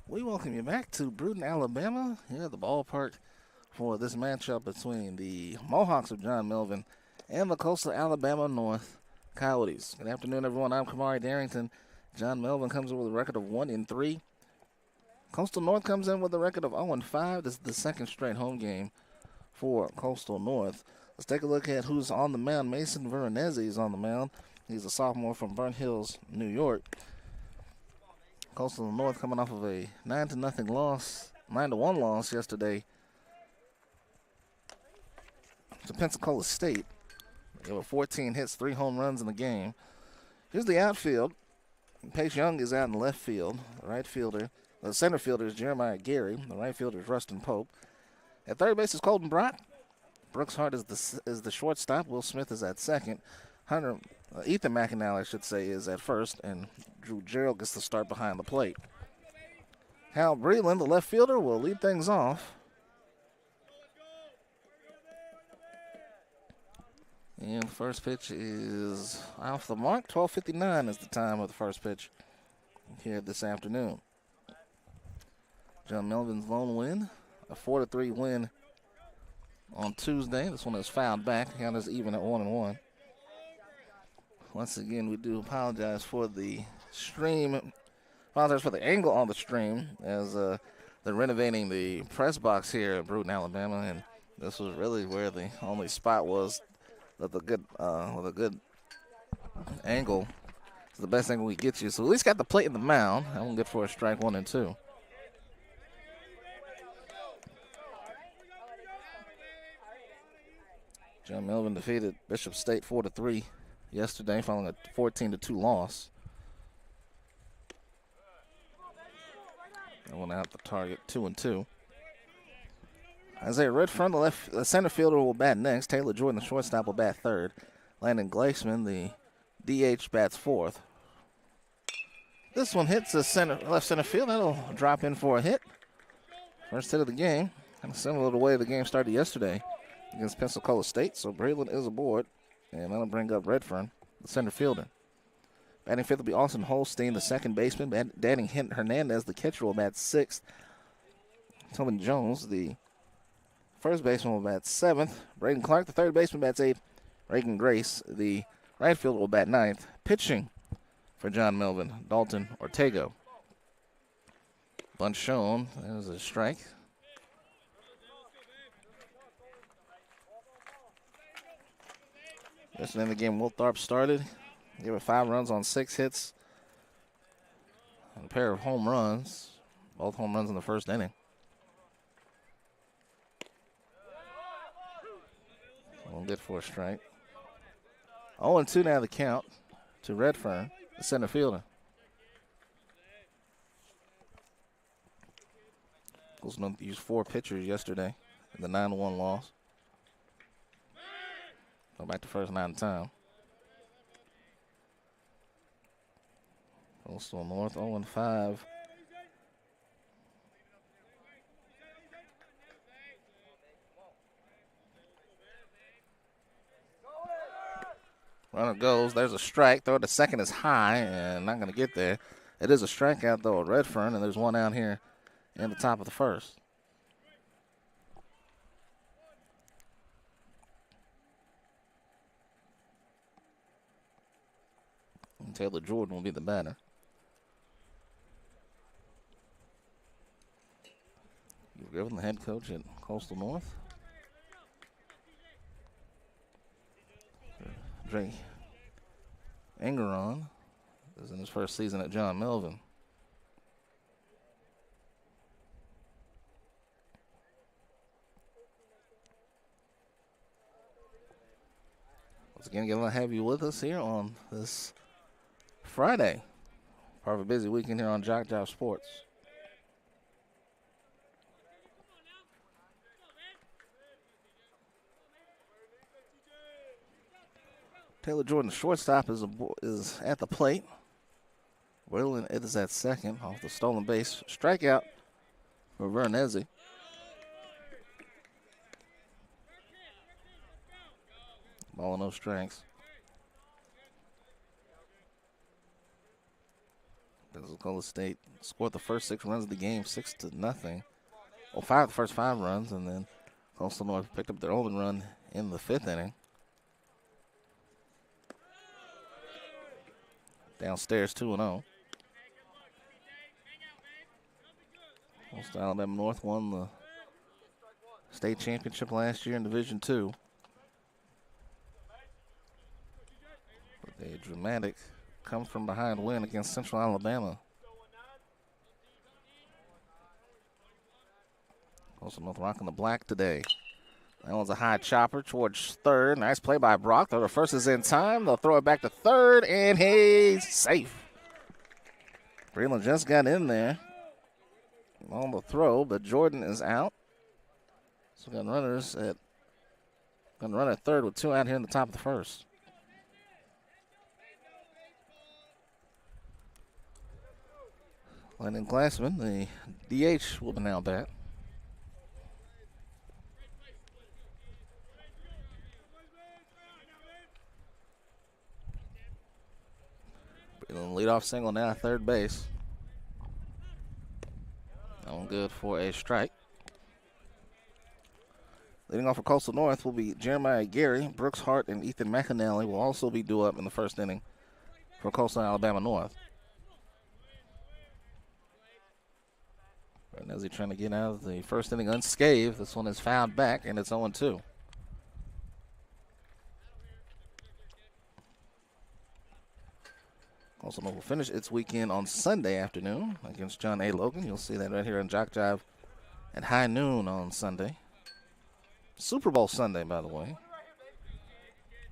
We welcome you back to Bruton, Alabama, here at the ballpark for this matchup between the Mohawks of John Melvin and the Coastal Alabama North Coyotes. Good afternoon, everyone. I'm Kamari Darrington. John Melvin comes in with a record of 1-3. Coastal North comes in with a record of 0-5. This is the second straight home game for Coastal North. Let's take a look at who's on the mound. Mason Veronese is on the mound. He's a sophomore from Burnt Hills, New York. Coastal North coming off of a 9-0 loss, 9-1 loss yesterday to Pensacola State. They were 14 hits, 3 home runs in the game. Here's the outfield. Pace Young is out in left field. The center fielder is Jeremiah Gary. The right fielder is Rustin Pope. At third base is Colton Brock. Brooks Hart is the shortstop. Will Smith is at second. Ethan McAnally, I should say, is at first, and Drew Gerald gets the start behind the plate. Hal Breland, the left fielder, will lead things off. And first pitch is off the mark. 12:59 is the time of the first pitch here this afternoon. John Melvin's lone win, a 4-3 win on Tuesday. This one is fouled back. Count is even at 1-1. Once again, we do apologize for the stream. Apologize for the angle on the stream as they're renovating the press box here in Bruton, Alabama, and this was really where the only spot was that with a good angle. It's the best angle we get you. So at least got the plate in the mound. That one good for a strike 1 and 2. John Melvin defeated Bishop State 4-3 yesterday, following a 14-2 loss. That one out the target, 2-2. Isaiah Redfern, the center fielder, will bat next. Taylor Jordan, the shortstop, will bat third. Landon Gleisman, the DH, bats fourth. This one hits the left center field. That'll drop in for a hit. First hit of the game. Kind of similar to the way the game started yesterday against Pensacola State. So Breland is aboard, and that'll bring up Redfern, the center fielder. Batting fifth will be Austin Holstein, the second baseman. Danny Hernandez, the catcher, will bat sixth. Tobin Jones, the first baseman, will bat seventh. Braden Clark, the third baseman, bats eighth. Reagan Grace, the right fielder, will bat ninth. Pitching for John Melvin, Dalton Ortego. Bunt shown. There's a strike. Yesterday in the game, Will Tharp started. Gave it 5 runs on 6 hits. And a pair of home runs. Both home runs in the first inning. One good for a strike. 0-2 now the count to Redfern, the center fielder. Colson used 4 pitchers yesterday in the 9-1 loss. Go back to first 9 time. Coastal North 0-5. Runner goes. There's a strike. Throw to second is high and not going to get there. It is a strikeout, though, at Redfern, and there's one out here in the top of the first. And Taylor Jordan will be the batter. You've given the head coach at Coastal North. Drake Engeron is in his first season at John Melvin. Once again, glad to have you with us here on this Friday. Part of a busy weekend here on JockJive Sports. Taylor Jordan, shortstop, is at the plate. Breland is at second off the stolen base. Strikeout for Veronese. Ball and no strikes. Pensacola State scored the first 6 runs of the game, 6-0. Well, the first 5 runs, and then Coastal North picked up their only run in the 5th inning. Downstairs 2-0. Coastal Alabama North won the state championship last year in Division II. With a dramatic come-from-behind win against Central Alabama. Coastal North rocking the black today. That one's a high chopper towards third. Nice play by Brock. The first is in time. They'll throw it back to third, and he's safe. Breland just got in there on the throw, but Jordan is out. So got runners at run at third with 2 out here in the top of the first. Landon Glassman, the DH, will now bat. Leadoff single now at third base. That one good for a strike. Leading off for Coastal North will be Jeremiah Gary. Brooks Hart and Ethan McAnally will also be due up in the first inning for Coastal Alabama North. And as he's trying to get out of the first inning unscathed, this one is fouled back, and it's 0-2. Coastal North will finish its weekend on Sunday afternoon against John A. Logan. You'll see that right here on JockJive at high noon on Sunday. Super Bowl Sunday, by the way.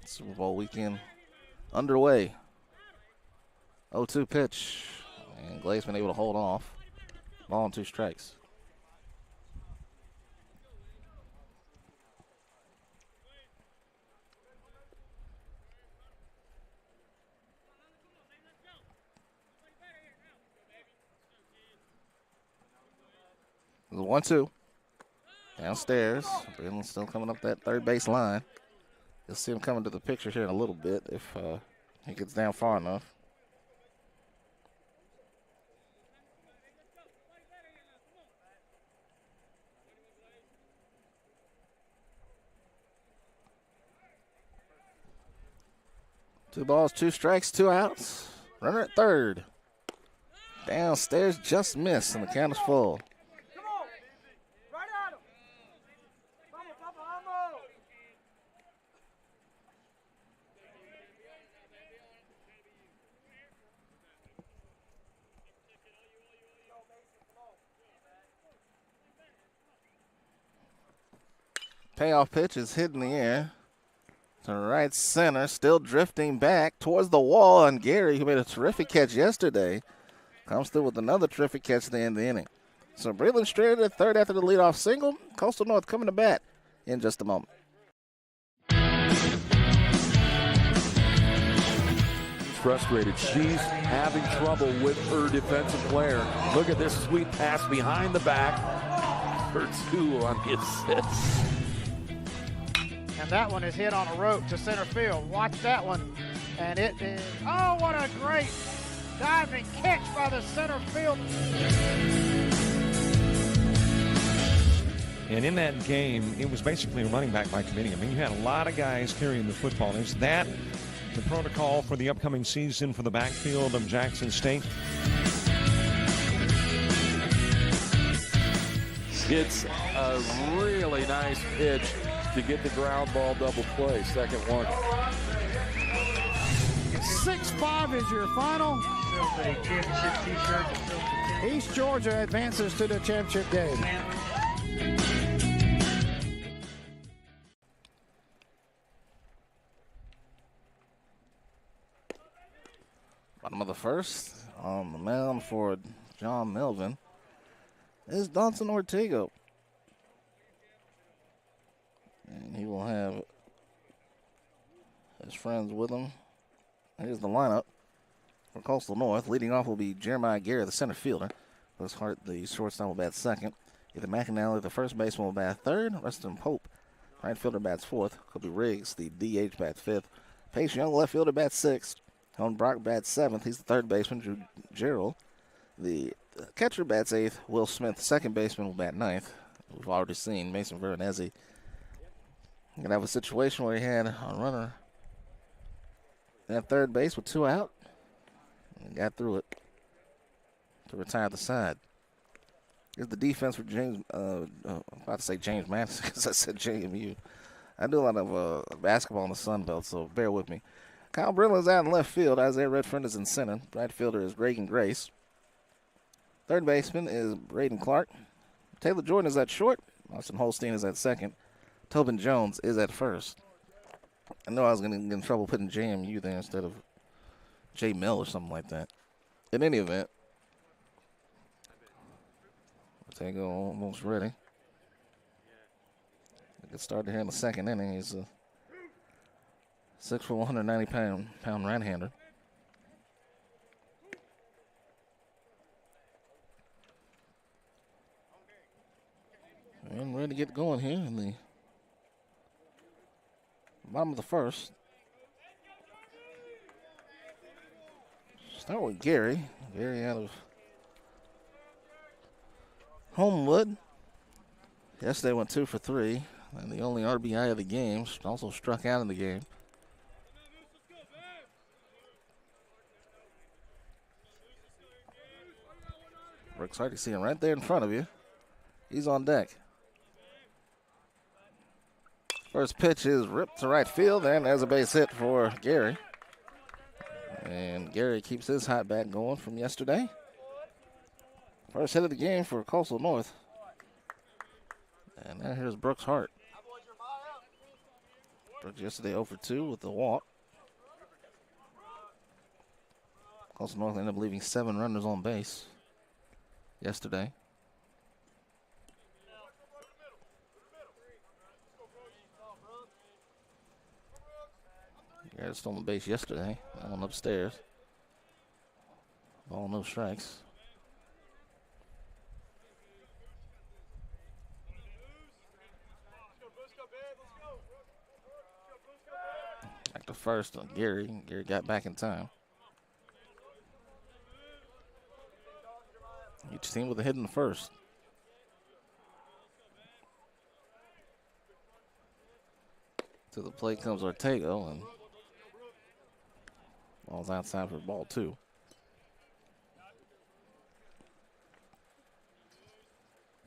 Super Bowl weekend underway. 0-2 pitch. And Glazeman able to hold off. Ball and 2 strikes. It was 1-2. Downstairs. Breland's still coming up that third base line. You'll see him coming to the picture here in a little bit if he gets down far enough. Two balls, 2 strikes, 2 outs. Runner at third. Downstairs just missed, and the count is full. Payoff pitch is hit in the air to right center, still drifting back towards the wall, and Gary, who made a terrific catch yesterday, comes through with another terrific catch at the end of the inning. So Breland straight at third after the leadoff single. Coastal North coming to bat in just a moment. Frustrated. She's having trouble with her defensive player. Look at this sweet pass behind the back for 2 on the assist. And that one is hit on a rope to center field. Watch that one. And it is, oh, what a great diving catch by the center field. And in that game, it was basically a running back by committee. I mean, you had a lot of guys carrying the football. Is that the protocol for the upcoming season for the backfield of Jackson State? It's a really nice pitch to get the ground ball double play. Second one. 6-5 is your final. East Georgia advances to the championship game. Bottom of the first, on the mound for John Melvin is Donson Ortega. And he will have his friends with him. Here's the lineup for Coastal North. Leading off will be Jeremiah Gary, the center fielder. Brooks Hart, the shortstop, will bat second. Ethan McAnally, the first baseman, will bat third. Rustin Pope, right fielder, bats fourth. Kobe Riggs, the DH, bats fifth. Pace Young, left fielder, bats sixth. Helen Brock bats seventh. He's the third baseman. Drew Gerald The catcher bats 8th. Will Smith, the second baseman, will bat 9th. We've already seen Mason Veronese. Going to have a situation where he had a runner at third base with 2 out. And got through it to retire the side. Here's the defense for James. I'm about to say James Madison because I said JMU. I do a lot of basketball in the Sun Belt, so bear with me. Kyle Brillin's out in left field. Isaiah Redfern is in center. Right fielder is Reagan Grace. Third baseman is Braden Clark. Taylor Jordan is at short. Austin Holstein is at second. Tobin Jones is at first. I know I was going to get in trouble putting JMU there instead of J. Mill or something like that. In any event, Ortega almost ready. Get started here in the second inning. He's a 6'4", 190-pound right-hander. And ready to get going here in the bottom of the first. Start with Gary. Gary out of Homewood. Yesterday went 2 for 3. And the only RBI of the game. Also struck out in the game. Works hard to see him right there in front of you. He's on deck. First pitch is ripped to right field, and there's a base hit for Gary. And Gary keeps his hot bat going from yesterday. First hit of the game for Coastal North. And now here's Brooks Hart. Brooks yesterday 0 for 2 with the walk. Coastal North ended up leaving 7 runners on base yesterday. Garrett stole the base yesterday. That one upstairs. Ball, no strikes. Back to first on Gary. Gary got back in time. Each team with a hit in the first. To the plate comes Ortega, and ball's outside for ball 2.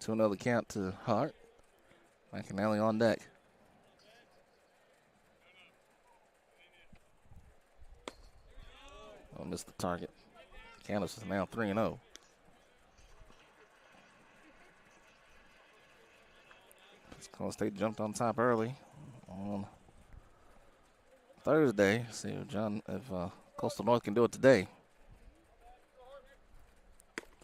To another count to Hart. McAnally on deck. Oh, missed the target. Count is now 3-0. Pensacola State jumped on top early on Thursday. See if Coastal North can do it today.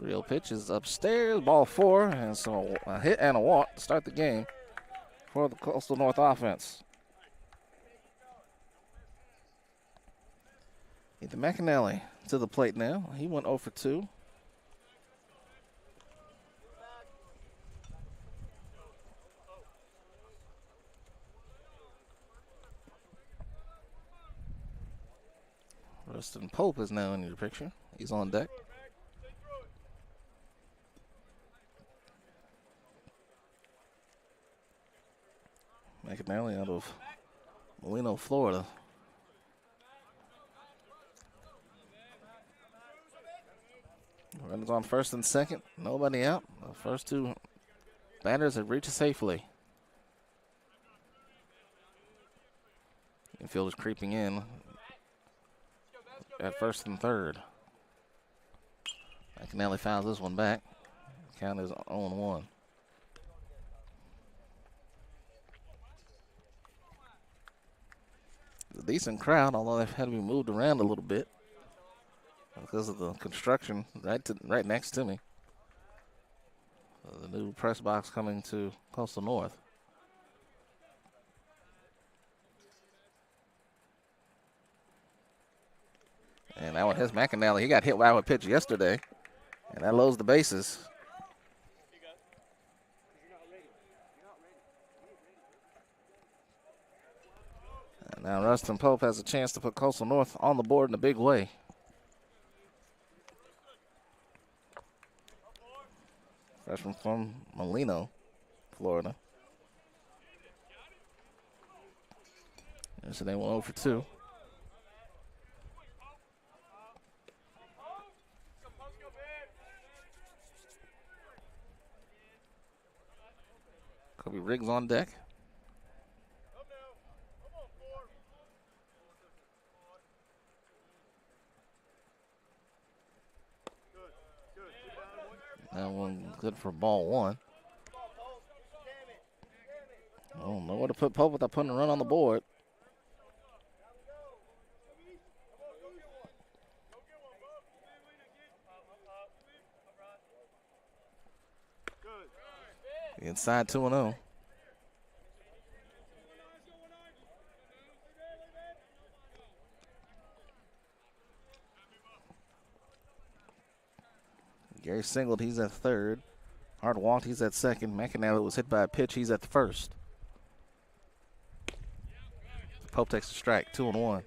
3-0 pitch is upstairs. Ball 4, and so a hit and a walk to start the game for the Coastal North offense. Ethan McAnally to the plate now. He went 0 for 2. Rustin Pope is now in your picture. He's on deck. McAnally out of Molino, Florida. Runners on first and second. Nobody out. The first 2 batters have reached safely. Infield is creeping in at first and third. McAnally fouls this one back. Count is 0-1. It's a decent crowd, although they've had to be moved around a little bit because of the construction right next to me. The new press box coming to Coastal North. And that one hits McAnally. He got hit by a pitch yesterday, and that loads the bases. And now Rustin Pope has a chance to put Coastal North on the board in a big way. Freshman from Molino, Florida. Yesterday went 0 for 2. Kobe Riggs on deck. That one good for ball 1. I don't know where to put Pope without putting a run on the board. Inside 2-0. Gary singled, he's at third. Hard walked, he's at second. McAnally was hit by a pitch, he's at the first. Pope takes a strike, 2-1.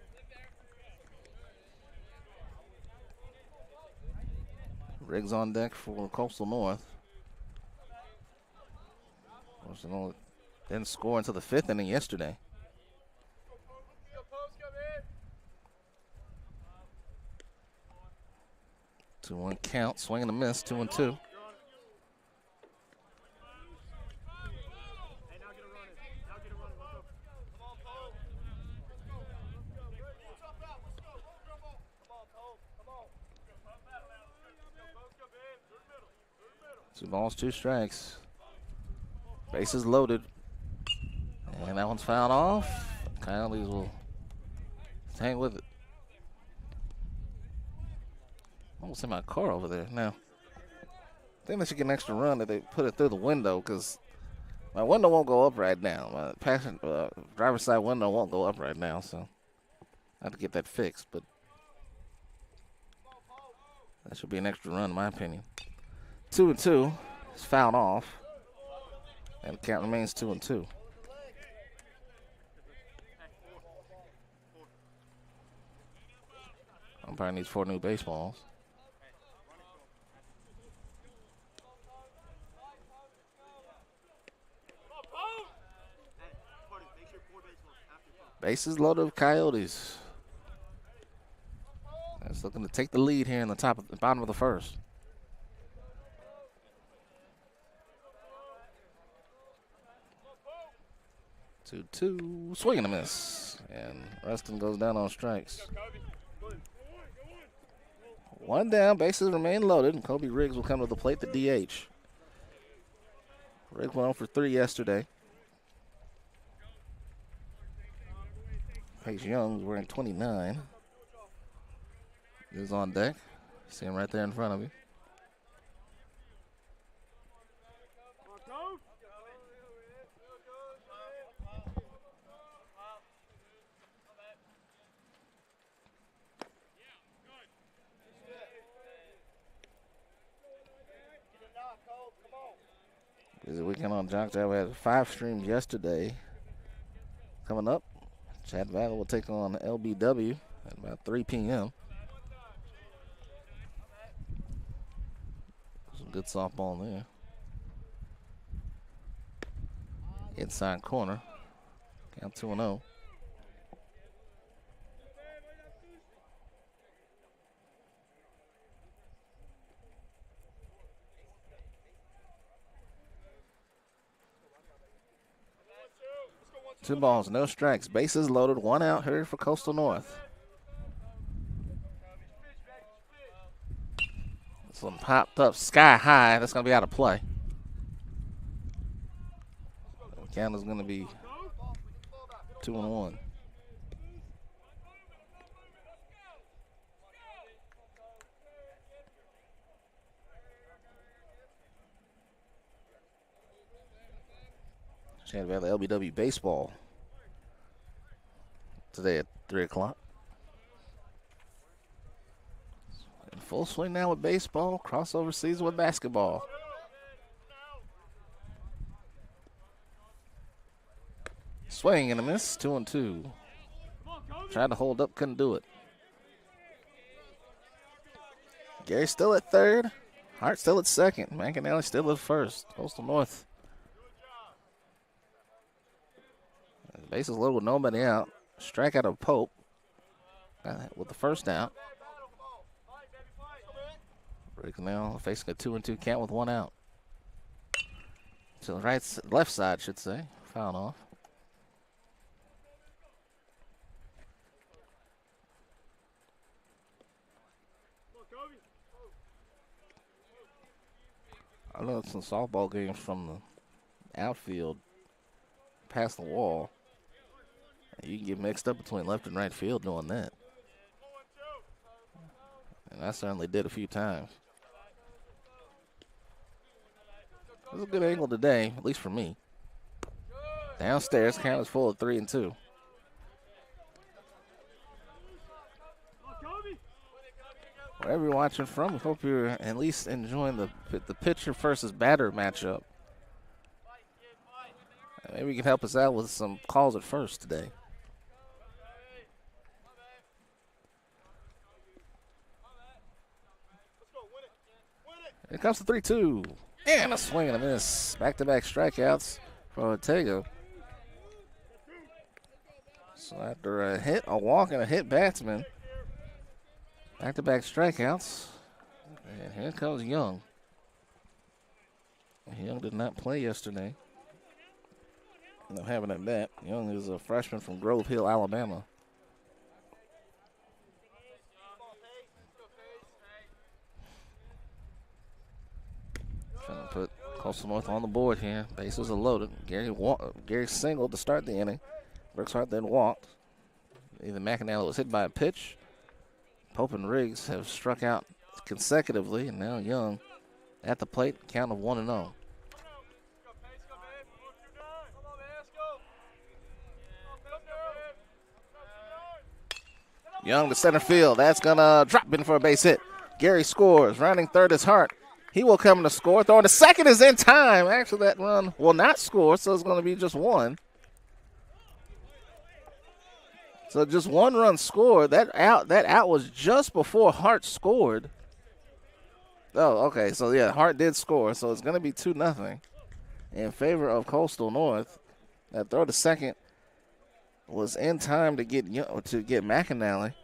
Riggs on deck for Coastal North. Didn't score until the 5th inning yesterday. Two one count, swing and a miss, 2-2. Two balls, 2 strikes. Bases loaded. And that one's fouled off. Coyotes will hang with it. Almost in my car over there. Now, I think they should get an extra run that they put it through the window, because my window won't go up right now. My driver's side window won't go up right now, so I have to get that fixed. But that should be an extra run, in my opinion. 2-2. It's fouled off. And the count remains 2-2. Umpire needs 4 new baseballs. Bases loaded of Coyotes. It's looking to take the lead here in the bottom of the first. Two, swing and a miss. And Rustin goes down on strikes. 1 down, bases remain loaded, and Kobe Riggs will come to the plate, the DH. Riggs went 0 for 3 yesterday. Pace Young's wearing 29. He's on deck. See him right there in front of you. Busy weekend on JockJive. We had 5 streams yesterday. Coming up, Chad Valley will take on LBW at about 3 p.m. Some good softball there. Inside corner. Count 2-0. Two balls, no strikes. Bases loaded, 1 out here for Coastal North. This one popped up sky high. That's going to be out of play. The count is going to be 2-1. Chad Valley LBW Baseball today at 3 o'clock. In full swing now with baseball, crossover season with basketball. Swing and a miss, 2-2. Tried to hold up, couldn't do it. Gary still at third. Hart still at second. McAnally still at first. Coastal North. Bases loaded with nobody out. Strikeout of Pope with the first out. Riggs now facing a 2-2 count with one out. To the left side, should say. Foul off. I know some softball games from the outfield past the wall. You can get mixed up between left and right field doing that. And I certainly did a few times. It was a good angle today, at least for me. Downstairs, count is full of 3-2. Wherever you're watching from, we hope you're at least enjoying the pitcher versus batter matchup. Maybe you can help us out with some calls at first today. Here comes the 3-2. And a swing and a miss. Back-to-back strikeouts for Ortega. So after a hit, a walk, and a hit batsman, back-to-back strikeouts. And here comes Young. Young did not play yesterday. End up having at bat. Young is a freshman from Grove Hill, Alabama. Trying to put Coastal North on the board here. Bases are loaded. Gary singled to start the inning. Brooks Hart then walked. Either McAnally was hit by a pitch. Pope and Riggs have struck out consecutively, and now Young at the plate, count of 1-0. Young to center field. That's going to drop in for a base hit. Gary scores. Rounding third is Hart. He will come to score. Throwing to second is in time. Actually, that run will not score, so it's going to be just one. So just one run scored. That out was just before Hart scored. Oh, okay. So, yeah, Hart did score. So it's going to be 2-0 in favor of Coastal North. That throw to second was in time to get McAnally.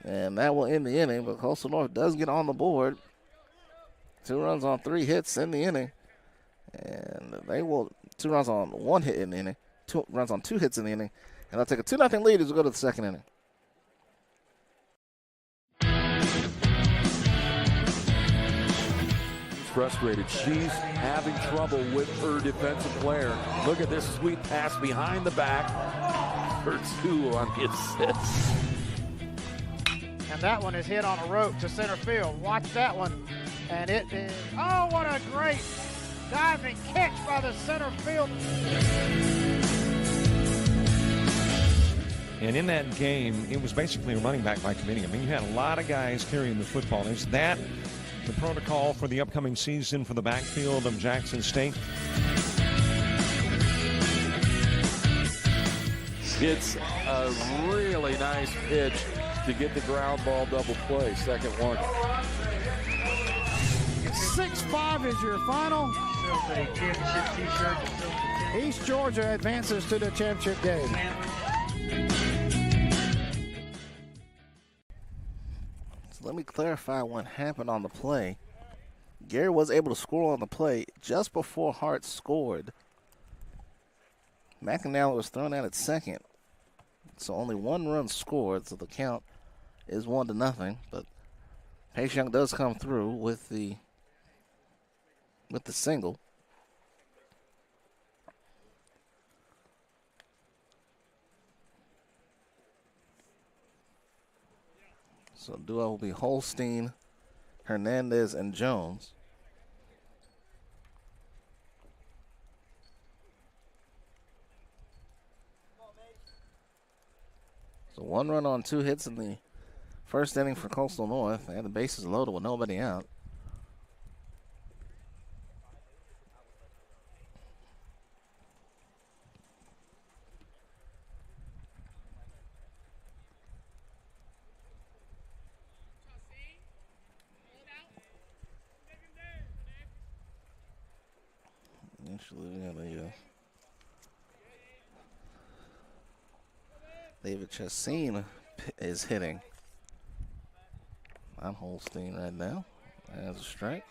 And that will end the inning. But Coastal North does get on the board. 2 runs on 3 hits in the inning. And they will 2 runs on 1 hit in the inning. 2 runs on 2 hits in the inning. And they'll take a 2-0 lead as we go to the second inning. Frustrated. She's having trouble with her defensive player. Look at this sweet pass behind the back for 2 on the assist. And that one is hit on a rope to center field. Watch that one. And it is, oh, what a great diving catch by the center field. And in that game, it was basically a running back by committee. I mean, you had a lot of guys carrying the football. Is that the protocol for the upcoming season for the backfield of Jackson State? It's a really nice pitch to get the ground ball double play. Second one. 6-5 is your final. East Georgia advances to the championship game. So let me clarify what happened on the play. Gary was able to score on the play just before Hart scored. McAnally was thrown out at second. So only 1 run scored, so the count is 1-0. But Pace Young does come through with the single. So duo will be Holstein, Hernandez, and Jones. So 1 run on 2 hits in the first inning for Coastal North. They had the bases loaded with nobody out. Actually, yeah, David Chassin is hitting on Holstein right now. As a strike.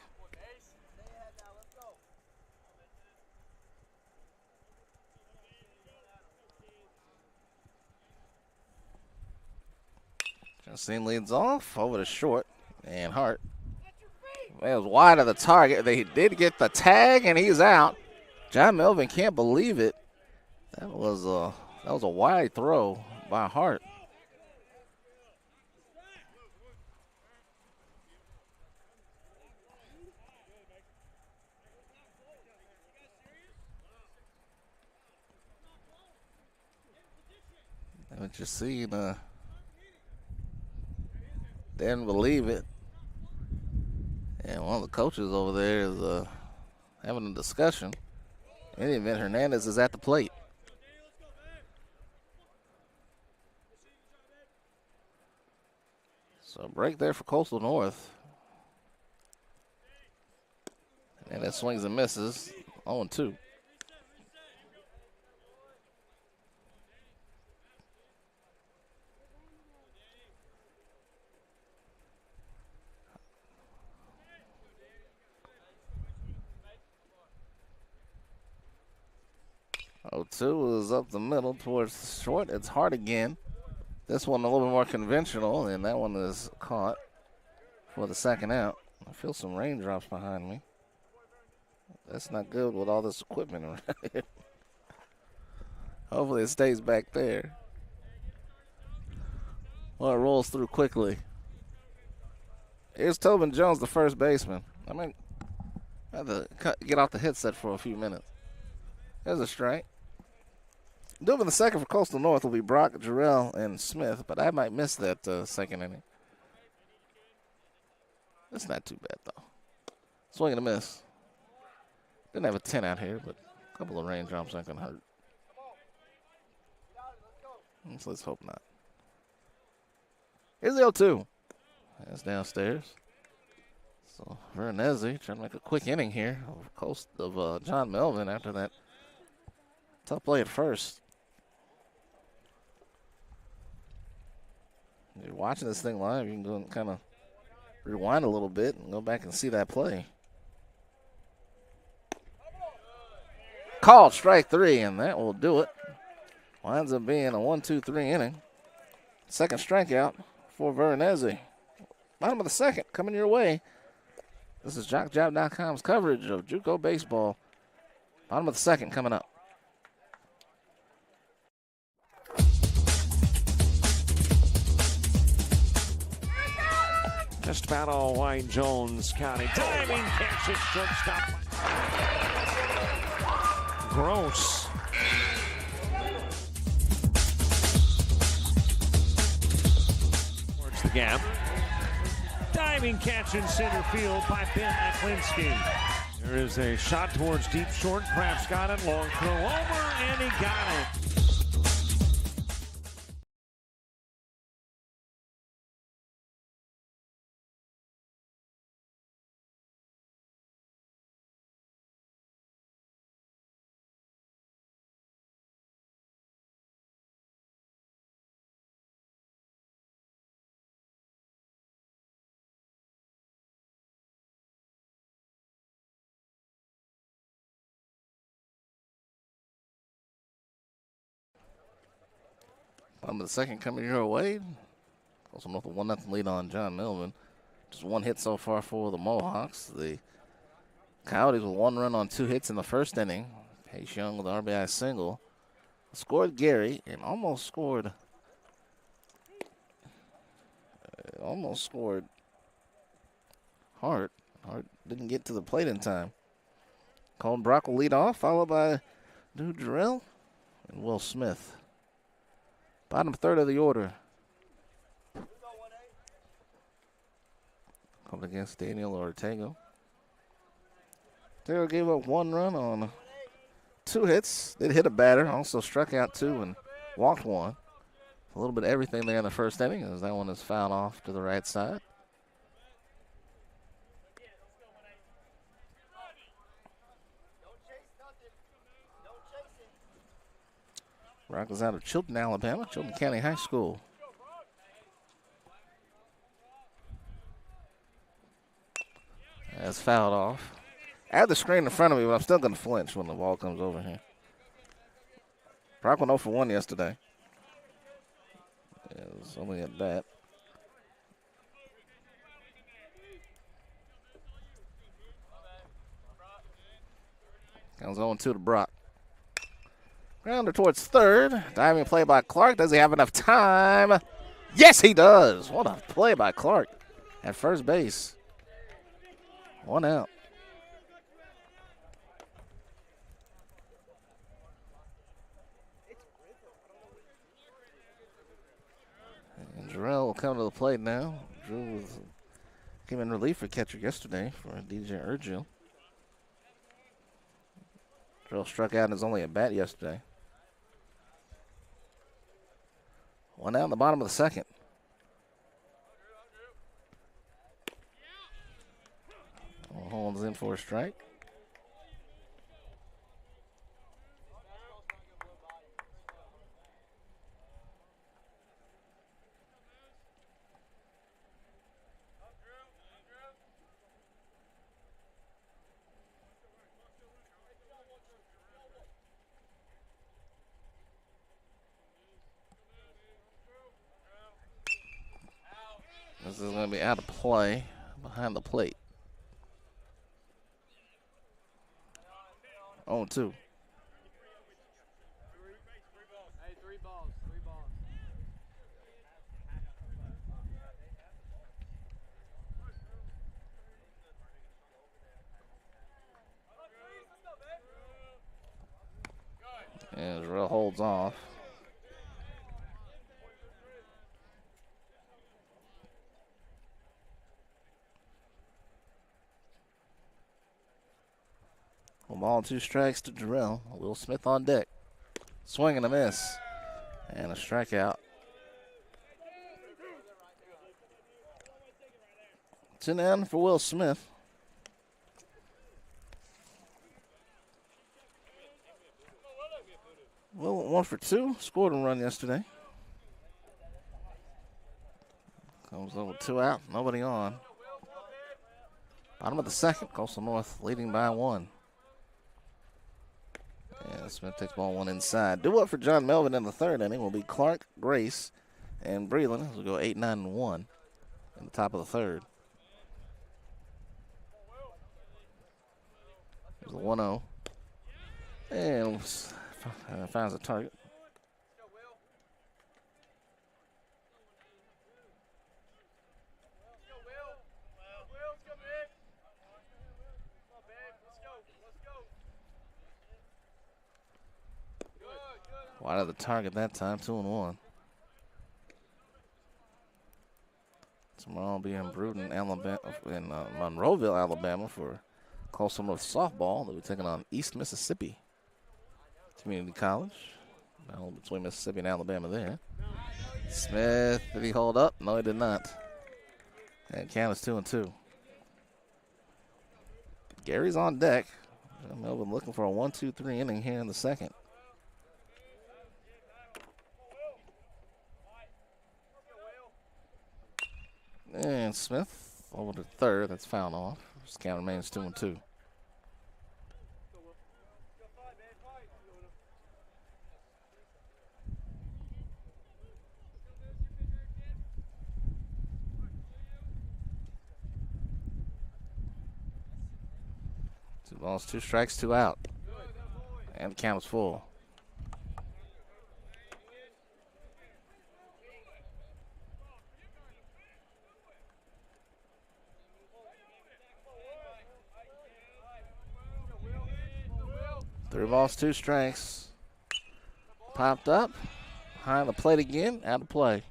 Chassin leads off over to short, and Hart. It was wide of the target. They did get the tag, and he's out. John Melvin can't believe it. That was a wide throw by Hart. I just seen didn't believe it. And one of the coaches over there is having a discussion. In any event, Hernandez is at the plate. So break there for Coastal North. And that swings and misses. 0-2. Two is up the middle towards short. It's Hart again. This one a little bit more conventional, and that one is caught for the second out. I feel some raindrops behind me. That's not good with all this equipment around here. Hopefully it stays back there. Well, it rolls through quickly. Here's Tobin Jones, the first baseman. I mean, I had to get off the headset for a few minutes. There's a strike. Doing the second for Coastal North will be Brock, Jarrell, and Smith, but I might miss that second inning. That's not too bad, though. Swing and a miss. Didn't have a 10 out here, but a couple of raindrops ain't going to hurt. So let's hope not. Here's the 0-2. That's downstairs. So Veronese trying to make a quick inning here of John Melvin after that tough play at first. If you're watching this thing live, you can go and kind of rewind a little bit and go back and see that play. Called strike three, and that will do it. Winds up being a 1-2-3 inning. Second strikeout for Veronese. Bottom of the second coming your way. This is JockJive.com's coverage of JUCO baseball. Bottom of the second coming up. Just about all White Jones County. Diving catch at shortstop. Gross. Towards the gap. Diving catch in center field by Ben Aklinski. There is a shot towards deep short. Kraft's got it. Long throw over, and he got it. Bottom of the second coming your way. Also with a 1-0 lead on John Melvin. Just one hit so far for the Mohawks. The Coyotes with 1 run on 2 hits in the first inning. Pace Young with an RBI single. Scored Gary and almost scored Hart. Hart didn't get to the plate in time. Colin Brock will lead off, followed by Drew Jarrell and Will Smith. Bottom third of the order. Coming against Daniel Ortega. Ortega gave up 1 run on 2 hits. Did hit a batter, also struck out 2 and walked 1. A little bit of everything there in the first inning as that one is fouled off to the right side. Brock is out of Chilton, Alabama, Chilton County High School. That's fouled off. I have the screen in front of me, but I'm still going to flinch when the ball comes over here. Brock went 0 for 1 yesterday. It was only at bat. Comes 0-2 to Brock. Grounder towards third. Diving play by Clark. Does he have enough time? Yes, he does. What a play by Clark at first base. 1 out. And Jarrell will come to the plate now. Drew came in relief for catcher yesterday for DJ Urgil. Jarrell struck out in his only at bat yesterday. 1 out in the bottom of the second. Holds in for a strike. This is going to be out of play behind the plate. 0-2. And Jarrell holds off. One ball, 2 strikes to Jarrell. Will Smith on deck. Swing and a miss. And a strikeout. 2 down for Will Smith. Will 1 for 2. Scored a run yesterday. Comes over 2 out. Nobody on. Bottom of the second. Coastal North leading by 1. And Smith takes ball 1 inside. Due up for John Melvin in the third inning will be Clark, Grace, and Breland. We'll go 8, 9, and 1 in the top of the third. There's a 1-0. And finds a target. Wide of the target that time, 2-1. Tomorrow I'll be in Brewton, Alabama, in Monroeville, Alabama for Coastal North softball. They'll be taking on East Mississippi Community College. Battle between Mississippi and Alabama there. Smith, did he hold up? No, he did not. And count is 2-2. Gary's on deck. Melvin looking for a 1-2-3 inning here in the second. And Smith over to third. That's fouled off. His count remains 2-2. Two balls, 2 strikes, 2 out. And the count is full. Three balls, 2 strikes. Popped up. Behind the plate again. Out of play.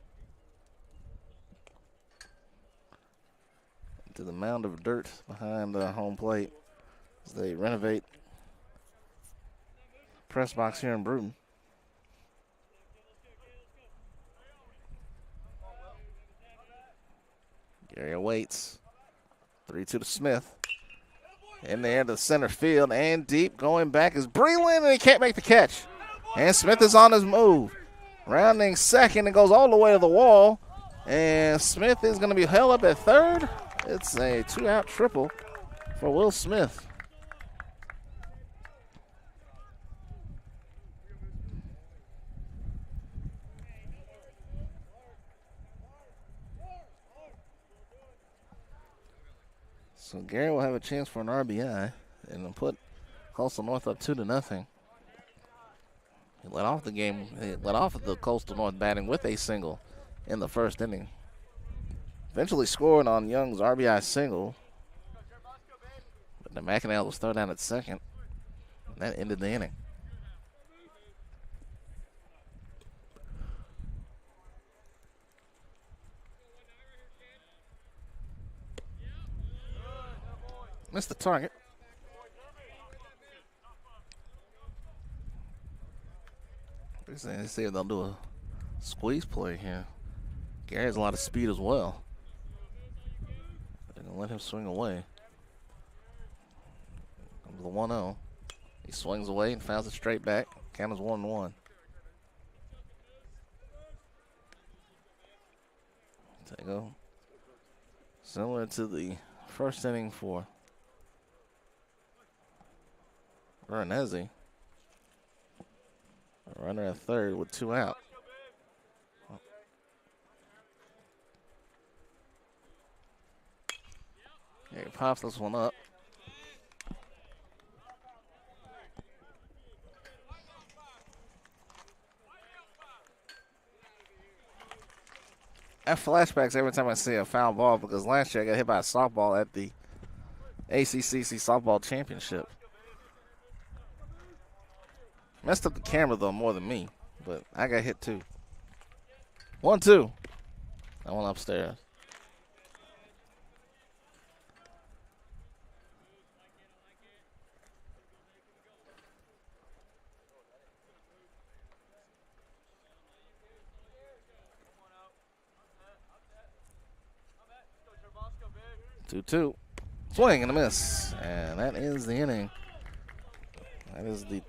To the mound of dirt behind the home plate as they renovate press box here in Brewton. Gary awaits. 3-2 to Smith. In there to center field and deep. Going back is Breland, and he can't make the catch. And Smith is on his move. Rounding second, it goes all the way to the wall. And Smith is going to be held up at third. It's a 2-out triple for Will Smith. So Gary will have a chance for an RBI and put Coastal North up 2-0. He led off the game. He led off the Coastal North batting with a single in the first inning. Eventually scored on Young's RBI single. But the McInerney was thrown down at second. And that ended the inning. Missed the target. Let's see if they'll do a squeeze play here. Gary has a lot of speed as well. They're going to let him swing away. Comes the 1-0. He swings away and fouls it straight back. Count is 1-1. There you go. Similar to the first inning for Veronese. A runner at third with 2 out. He pops this one up. I have flashbacks every time I see a foul ball because last year I got hit by a softball at the ACCC softball championship. Messed up the camera though more than me, but I got hit too. 1-2. I went upstairs. Two. Swing and a miss. And that is the inning. That is the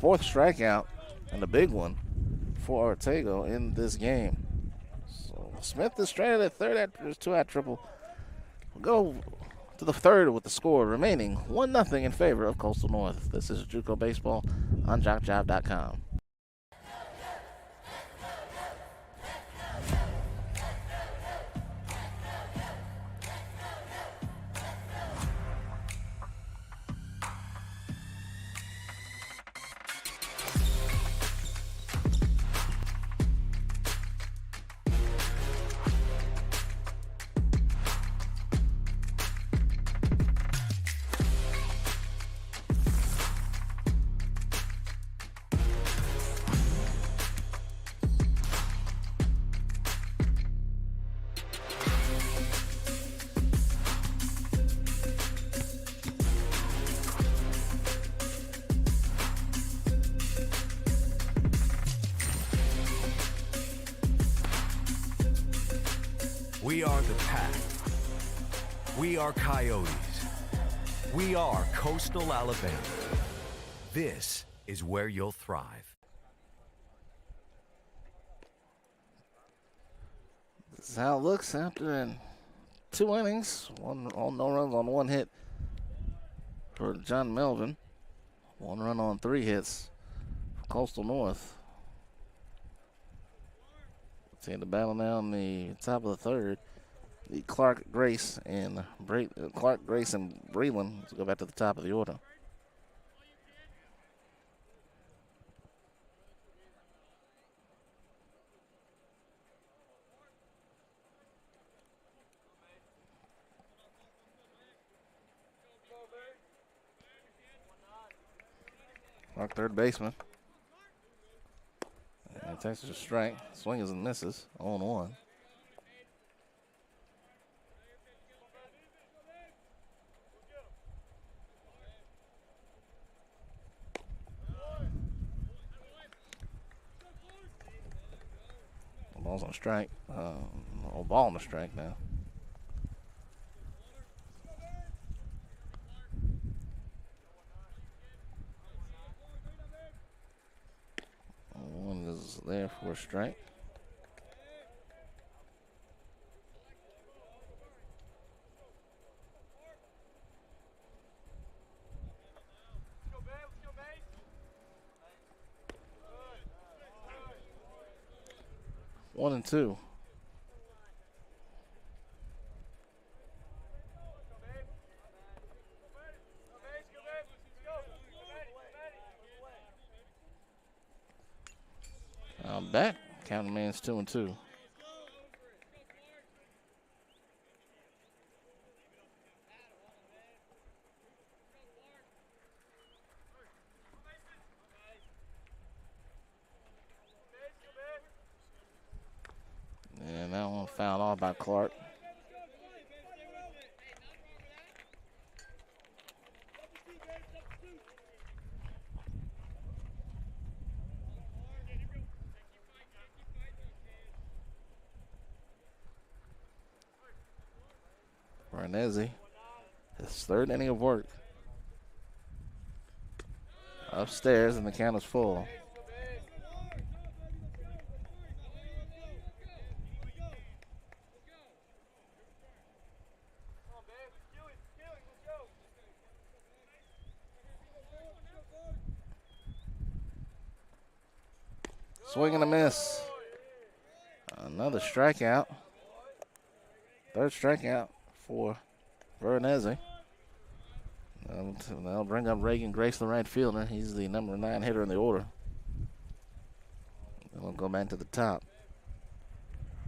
fourth strikeout and the big one for Ortega in this game. So Smith is stranded at third after his 2-out triple. We'll go to the third with the score remaining 1-0 in favor of Coastal North. This is JockJive Baseball on JockJive.com. We are the Pack. We are Coyotes. We are Coastal Alabama. This is where you'll thrive. This is how it looks after 2 innings. No runs on 1 hit for John Melvin. 1 run on 3 hits for Coastal North. Seeing the battle now in the top of the third. The Clark, Grace, and Breland to go back to the top of the order. Clark, third baseman. And takes a strike. Swings and misses. 0-1. Ball's on strike. Ball on the strike now. there for a strike. One and two. Back. Counting man's 2 and 2. And that one fouled off by Clark. Barnesi, his third inning of work. Upstairs, and the count is full. Swing and a miss. Another strikeout. Third strikeout for Veronese. They'll bring up Reagan Grace, the right fielder. He's the number 9 hitter in the order. Then we'll go back to the top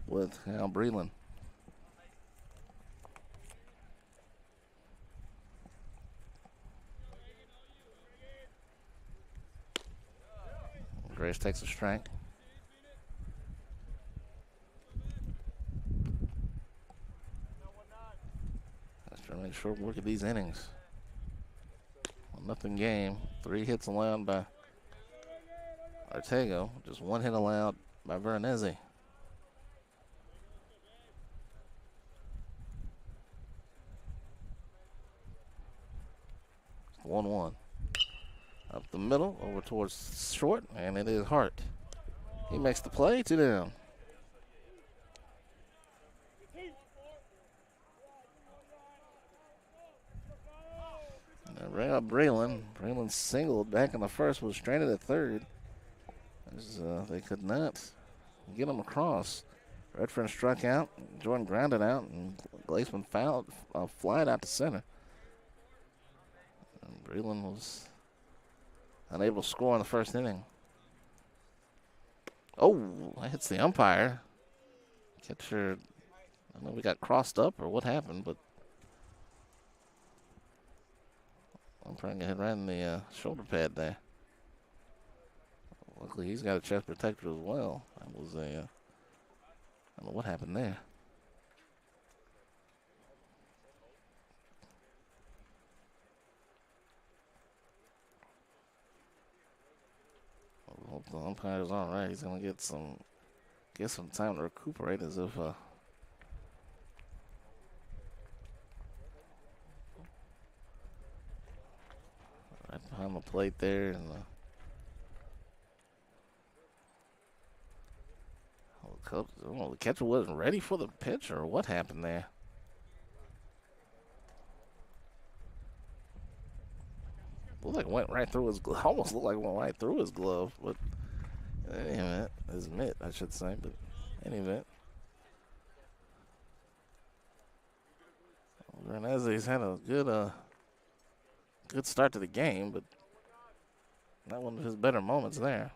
with Al Breland. Grace takes a strike. Let's try to make short work of these innings. Nothing game. 3 hits allowed by Artego. Just 1 hit allowed by Veronese. It's 1-1. Up the middle, over towards short, and it is Hart. He makes the play, 2 down. Bring up Breland. Breland singled back in the first, was stranded at third. They could not get him across. Redfern struck out. Jordan grounded out, and Glaceman fouled, flied out to center. And Breland was unable to score in the first inning. Oh, that hits the umpire. Catcher, I don't know if we got crossed up or what happened, but I'm trying to hit right in the shoulder pad there. Luckily, he's got a chest protector as well. That was I don't know what happened there. I hope the umpire's all right. He's gonna get some time to recuperate, as if right behind the plate there, and the catcher wasn't ready for the pitch, or what happened there? Looked like it went right through his glove. Almost looked like it went right through his glove, but in any event, his mitt, I should say. But in any event, Veronese's had a good start to the game, but not one of his better moments there.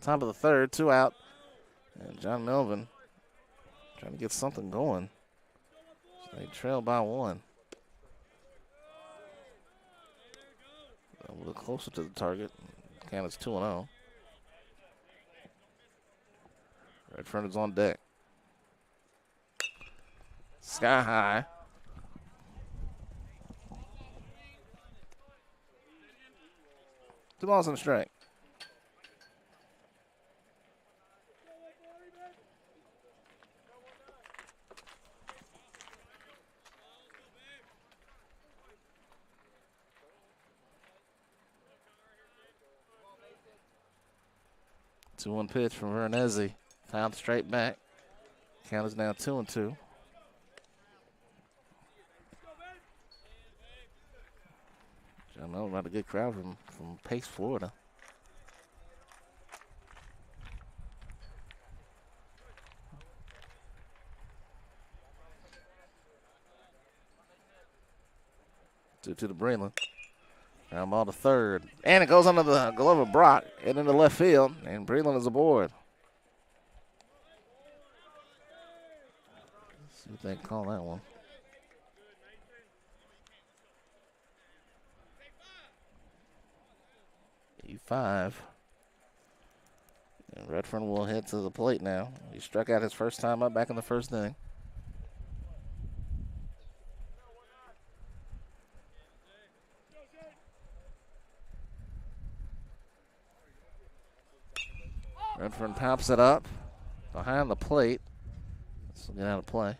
Top of the third, 2 out, and John Melvin trying to get something going. So they trail by 1. A little closer to the target. Count is 2-0. Redfern is on deck. Sky high. Two balls and a strike. 2-1 pitch from Veronese. Fouled straight back. Count is now 2-2. John Melvin brought a good crowd from Pace, Florida. To the Breland. Ground ball to third. And it goes under the glove of Brock and into left field. And Breland is aboard. Let's see what they call that one. E5. And Redfern will head to the plate now. He struck out his first time up back in the first inning. Redfern pops it up behind the plate. This will get out of play.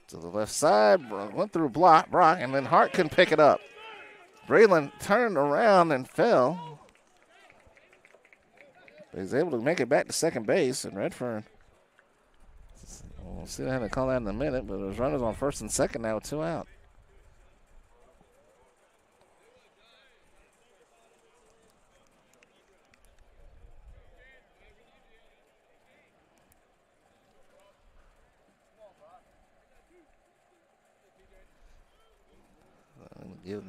To the left side, went through Brock, and then Hart can pick it up. Breland turned around and fell. But he's able to make it back to second base, and Redfern, we'll see how to call that in a minute, but there's runners on first and second now with 2 out.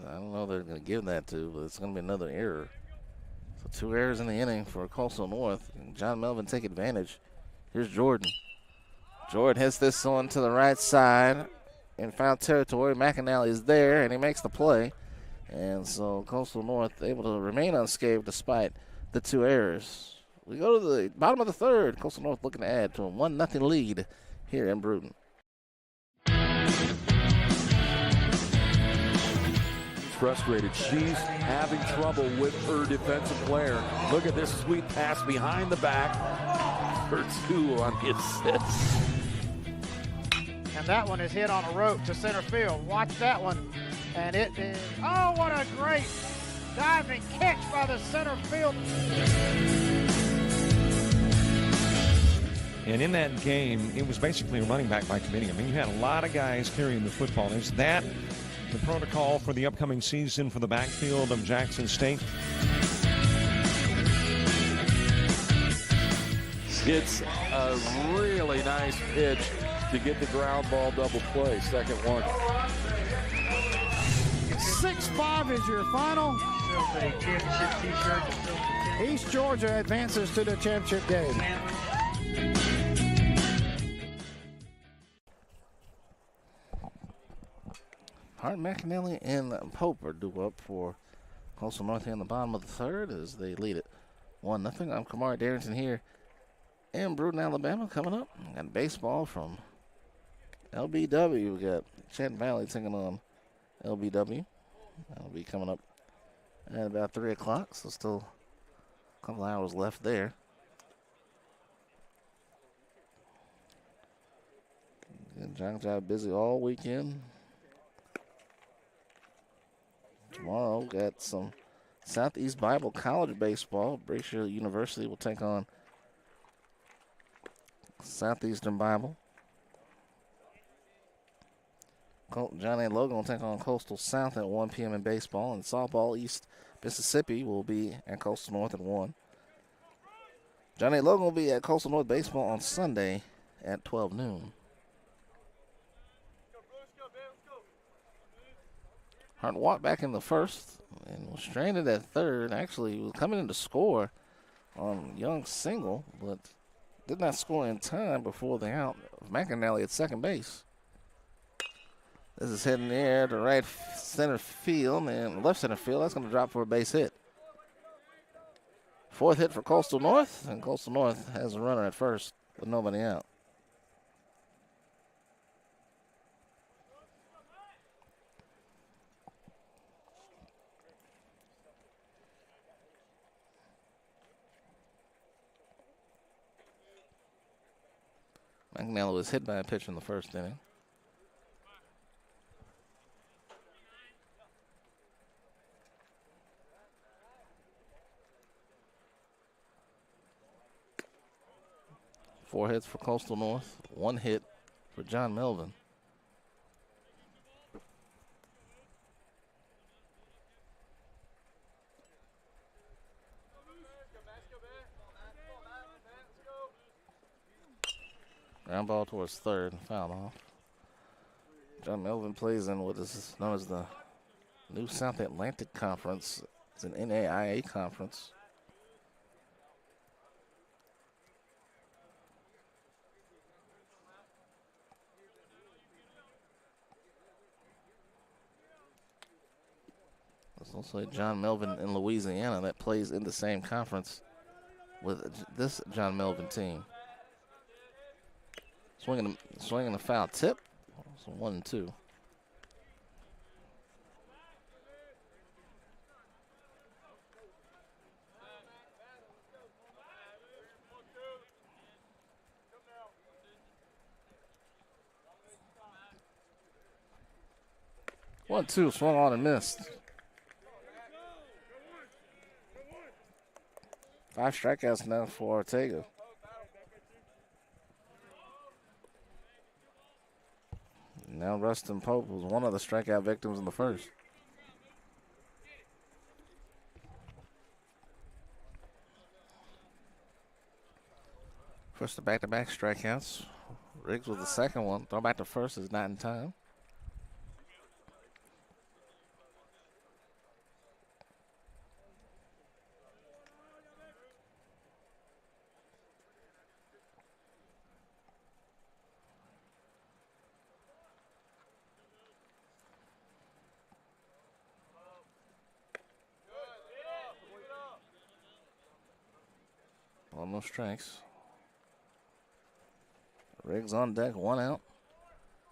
I don't know who they're going to give that to, but it's going to be another error. So 2 errors in the inning for Coastal North. And John Melvin take advantage. Here's Jordan. Jordan hits this one to the right side in foul territory. McAnally is there, and he makes the play. And so Coastal North able to remain unscathed despite the 2 errors. We go to the bottom of the third. Coastal North looking to add to a 1-0 lead here in Bruton. Frustrated. She's having trouble with her defensive player. Look at this sweet pass behind the back for 2 on the assist. And that one is hit on a rope to center field. Watch that one. And it is, oh, what a great diving catch by the center field. And in that game, it was basically a running back by committee. I mean, you had a lot of guys carrying the football. There's that. The protocol for the upcoming season for the backfield of Jackson State. It's a really nice pitch to get the ground ball double play. Second one. 6-5 is your final. East Georgia advances to the championship game. Hart, McAnally, and Pope are due up for Coastal North here in the bottom of the third as they lead it 1-0. I'm Kamari Darrington here in Bruton, Alabama. Coming up, we got baseball from LBW. We got Chatton Valley taking on LBW. That'll be coming up at about 3 o'clock, so still a couple hours left there. JockJive busy all weekend. Tomorrow, got some Southeast Bible College baseball. Brasher University will take on Southeastern Bible. Johnny and Logan will take on Coastal South at 1 p.m. in baseball. And softball, East Mississippi will be at Coastal North at 1. Johnny and Logan will be at Coastal North baseball on Sunday at 12 noon. Hart walked back in the first and was stranded at third. Actually, he was coming in to score on Young's single, but did not score in time before the out of McAnally at second base. This is hitting the air to right center field and left center field. That's going to drop for a base hit. 4th hit for Coastal North, and Coastal North has a runner at first with nobody out. McNally was hit by a pitch in the first inning. Four hits for Coastal North, one hit for John Melvin. Ground ball towards third, foul off. John Melvin plays in what is known as the New South Atlantic Conference. It's an NAIA conference. There's also a John Melvin in Louisiana that plays in the same conference with this John Melvin team. Swinging a foul tip. So 1-2. One, two, swung on and missed. 5 strikeouts now for Ortega. Now Rustin Pope was one of the strikeout victims in the first. First, the back-to-back strikeouts. Riggs with the second one. Throw back to first is not in time. No strikes. Riggs on deck, 1 out.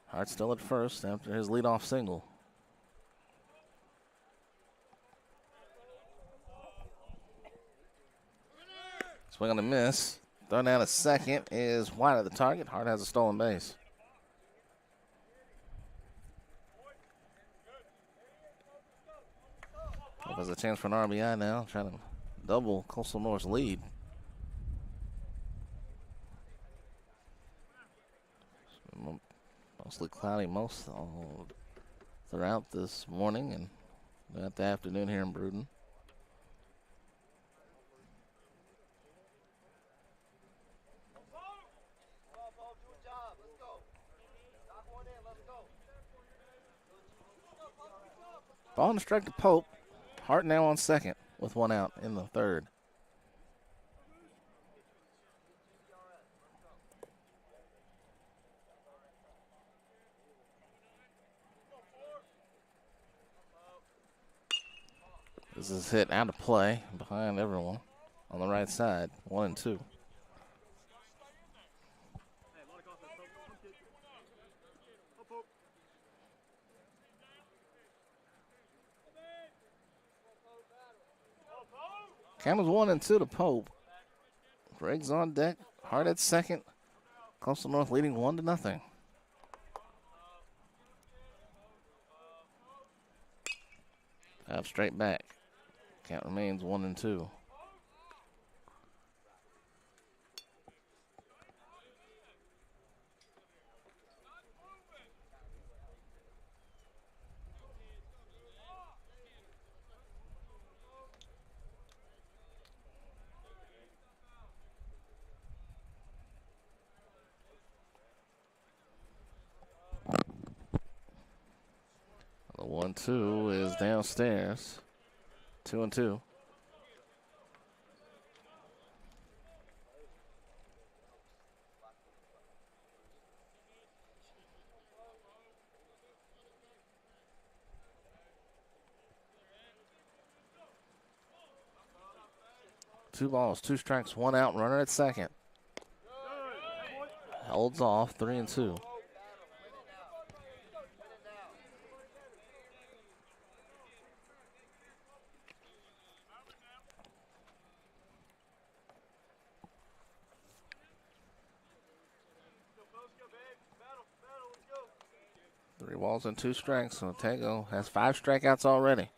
Hart still at first after his leadoff single. Swing on a miss. Thrown down a second is wide of the target. Hart has a stolen base. Hope has a chance for an RBI now, trying to double Coastal North's lead. Mostly cloudy throughout this morning and throughout the afternoon here in Brewton. Ball and strike to Pope. Hart now on second with 1 out in the third. This is hit out of play behind everyone on the right side. 1-2. Count is 1-2 to Pope. Riggs on deck. Hart at second. Coastal North leading 1-0. Out straight back. Count remains 1-2. The 1-2 is downstairs. 2-2. Two balls, 2 strikes, 1 out, runner at second. Holds off, 3-2. 3 balls and 2 strikes. So Tego has 5 strikeouts already.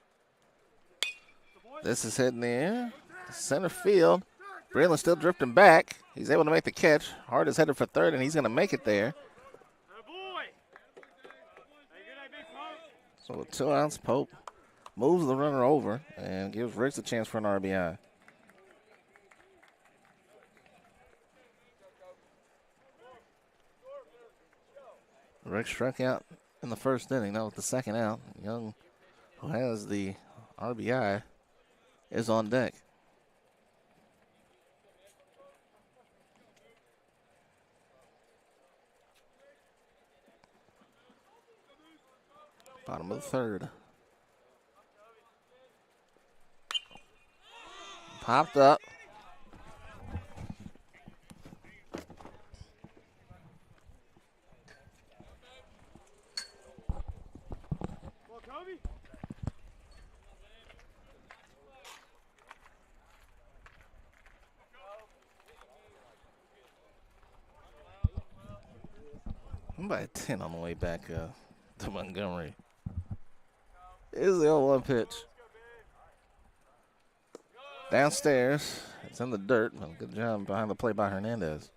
This is hit in the air. Center field. Breland still drifting back. He's able to make the catch. Hart is headed for third, and he's going to make it there. So with 2 outs, Pope moves the runner over and gives Riggs a chance for an RBI. Riggs struck out in the first inning. That was the second out. Young, who has the RBI, is on deck. Bottom of the third. Popped up. I'm by 10 on the way back to Montgomery. Here's the 0-1 pitch. Downstairs. It's in the dirt. Well, good job behind the plate by Hernandez.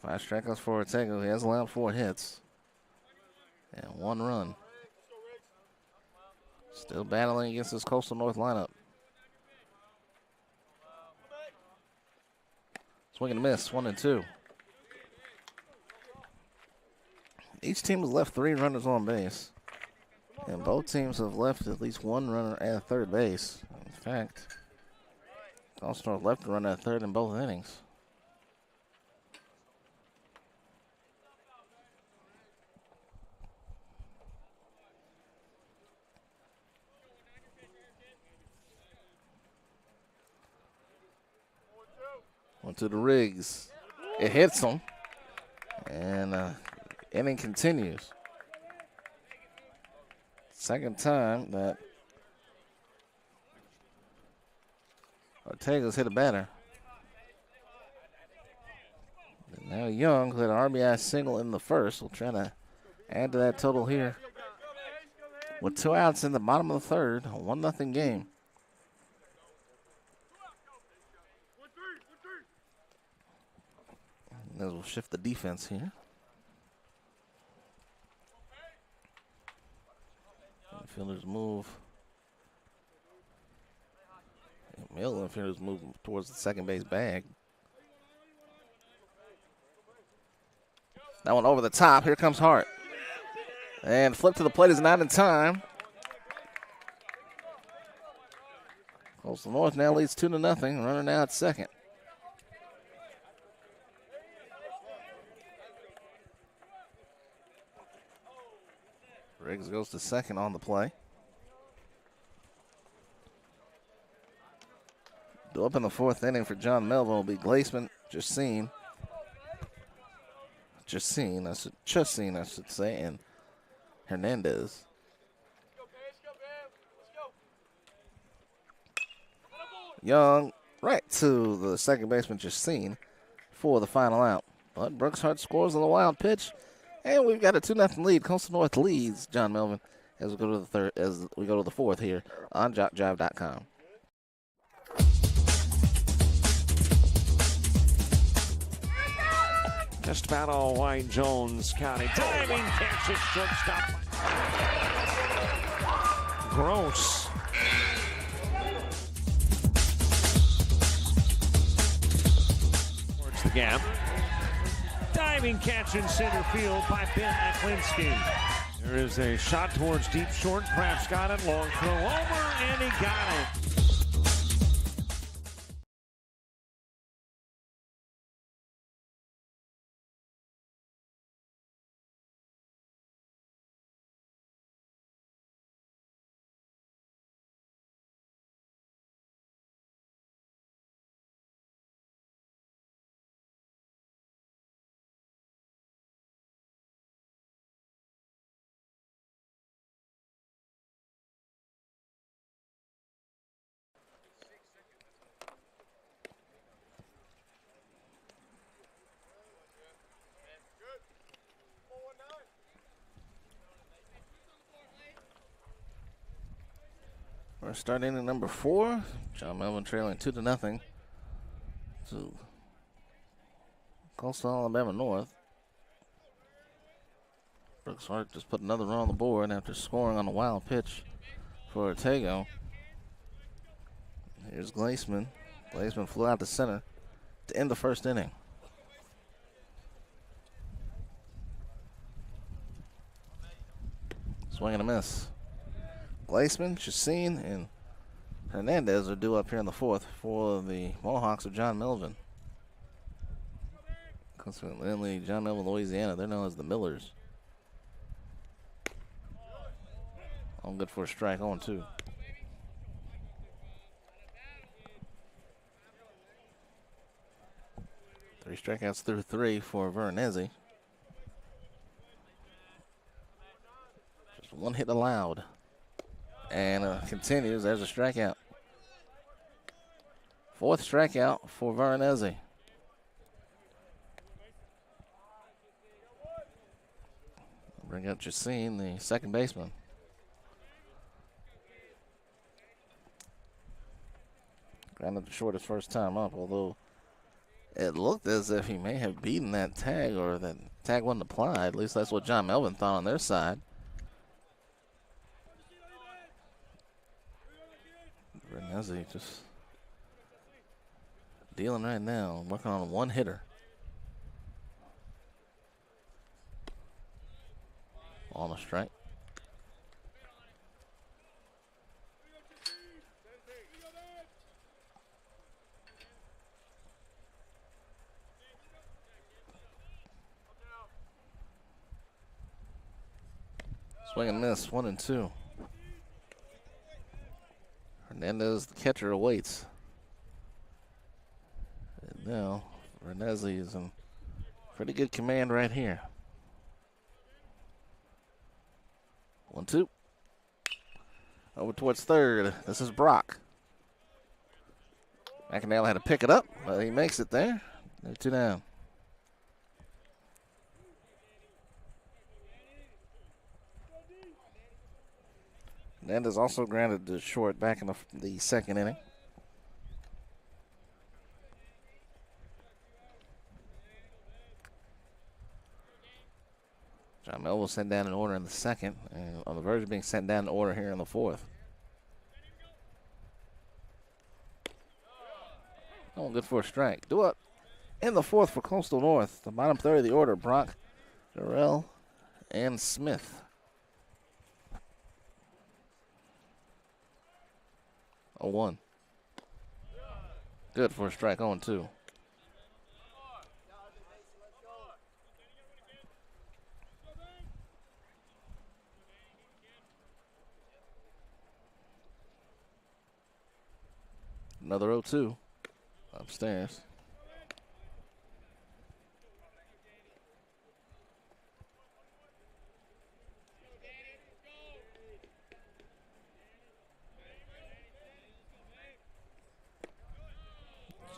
Five strikeouts for Ortega. He has allowed 4 hits and 1 run. Still battling against this Coastal North lineup. Swing and a miss, 1-2. Each team has left 3 runners on base. And both teams have left at least 1 runner at third base. In fact, Coastal North left a runner at third in both innings. One to the Riggs. It hits him. And inning continues. Second time that Ortega's hit a batter. And now Young, who had an RBI single in the first, will try to add to that total here. With 2 outs in the bottom of the third, a 1-0 game. As we'll shift the defense here. Infielders move. Male infielders move towards the second base bag. That one over the top. Here comes Hart. And flip to the plate is not in time. Coastal North now leads 2-0. Runner now at second. Riggs goes to second on the play. Due up in the 4th inning for John Melvin will be Glaceman, Chassin, I should say, and Hernandez. Young right to the second baseman, Chassin, for the final out. But Brooks Hart scores on the wild pitch. And we've got a 2-0 lead. Coastal North leads John Melvin as we go to the third, as we go to the 4th here on JockJive.com. Just about all Wayne Jones County. Diving catch at shortstop. Gross. Towards the gap. Diving catch in center field by Ben Aklinski. There is a shot towards deep short. Kraft's got it. Long throw over, and he got it. start inning number 4. John Melvin trailing 2-0 to Coastal Alabama North. Brooks Hart just put another run on the board after scoring on a wild pitch for Ortego. Here's Glaseman. Glaseman flew out to center to end the first inning. Swing and a miss. Glaseman, Chassin, and Hernandez are due up here in the 4th for the Mohawks of John Melvin. Consequently, John Melvin, Louisiana, they're known as the Millers. All good for a strike, 0-2. Three strikeouts through 3 for Veronese. Just one hit allowed. And continues. There's a strikeout. 4th strikeout for Veronese. Bring up Chassin, the second baseman. Grounded to short his first time up, although it looked as if he may have beaten that tag, or that tag wasn't applied. At least that's what John Melvin thought on their side. Veronese just dealing right now, working on one hitter. On a strike. Swing and miss, 1-2. Hernandez, the catcher, awaits. And now, Veronese is in pretty good command right here. 1-2. Over towards third. This is Brock. McInally had to pick it up, but he makes it there. 2 down. Hernandez also grounded to short back in the second inning. John Melvin was sent down in order in the second, and on the verge of being sent down in order here in the 4th. Oh, good for a strike. Do it in the 4th for Coastal North. The bottom third of the order, Brock, Jarrell, and Smith. 0-1. Good for a strike, 0-2. Another 0-2 upstairs.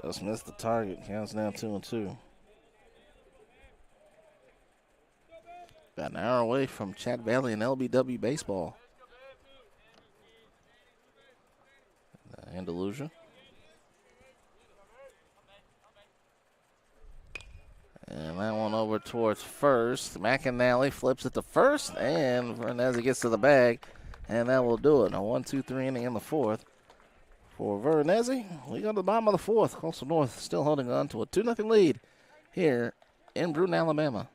Just missed the target. Counts now 2-2. About an hour away from Chat Valley and LBW baseball. Andalusia. And that one over towards first. McInally flips it to first, and Veronese gets to the bag, and that will do it. A 1-2-3 inning in the 4th. For Veronese, we go to the bottom of the 4th. Coastal North still holding on to a 2-0 lead here in Brewton, Alabama.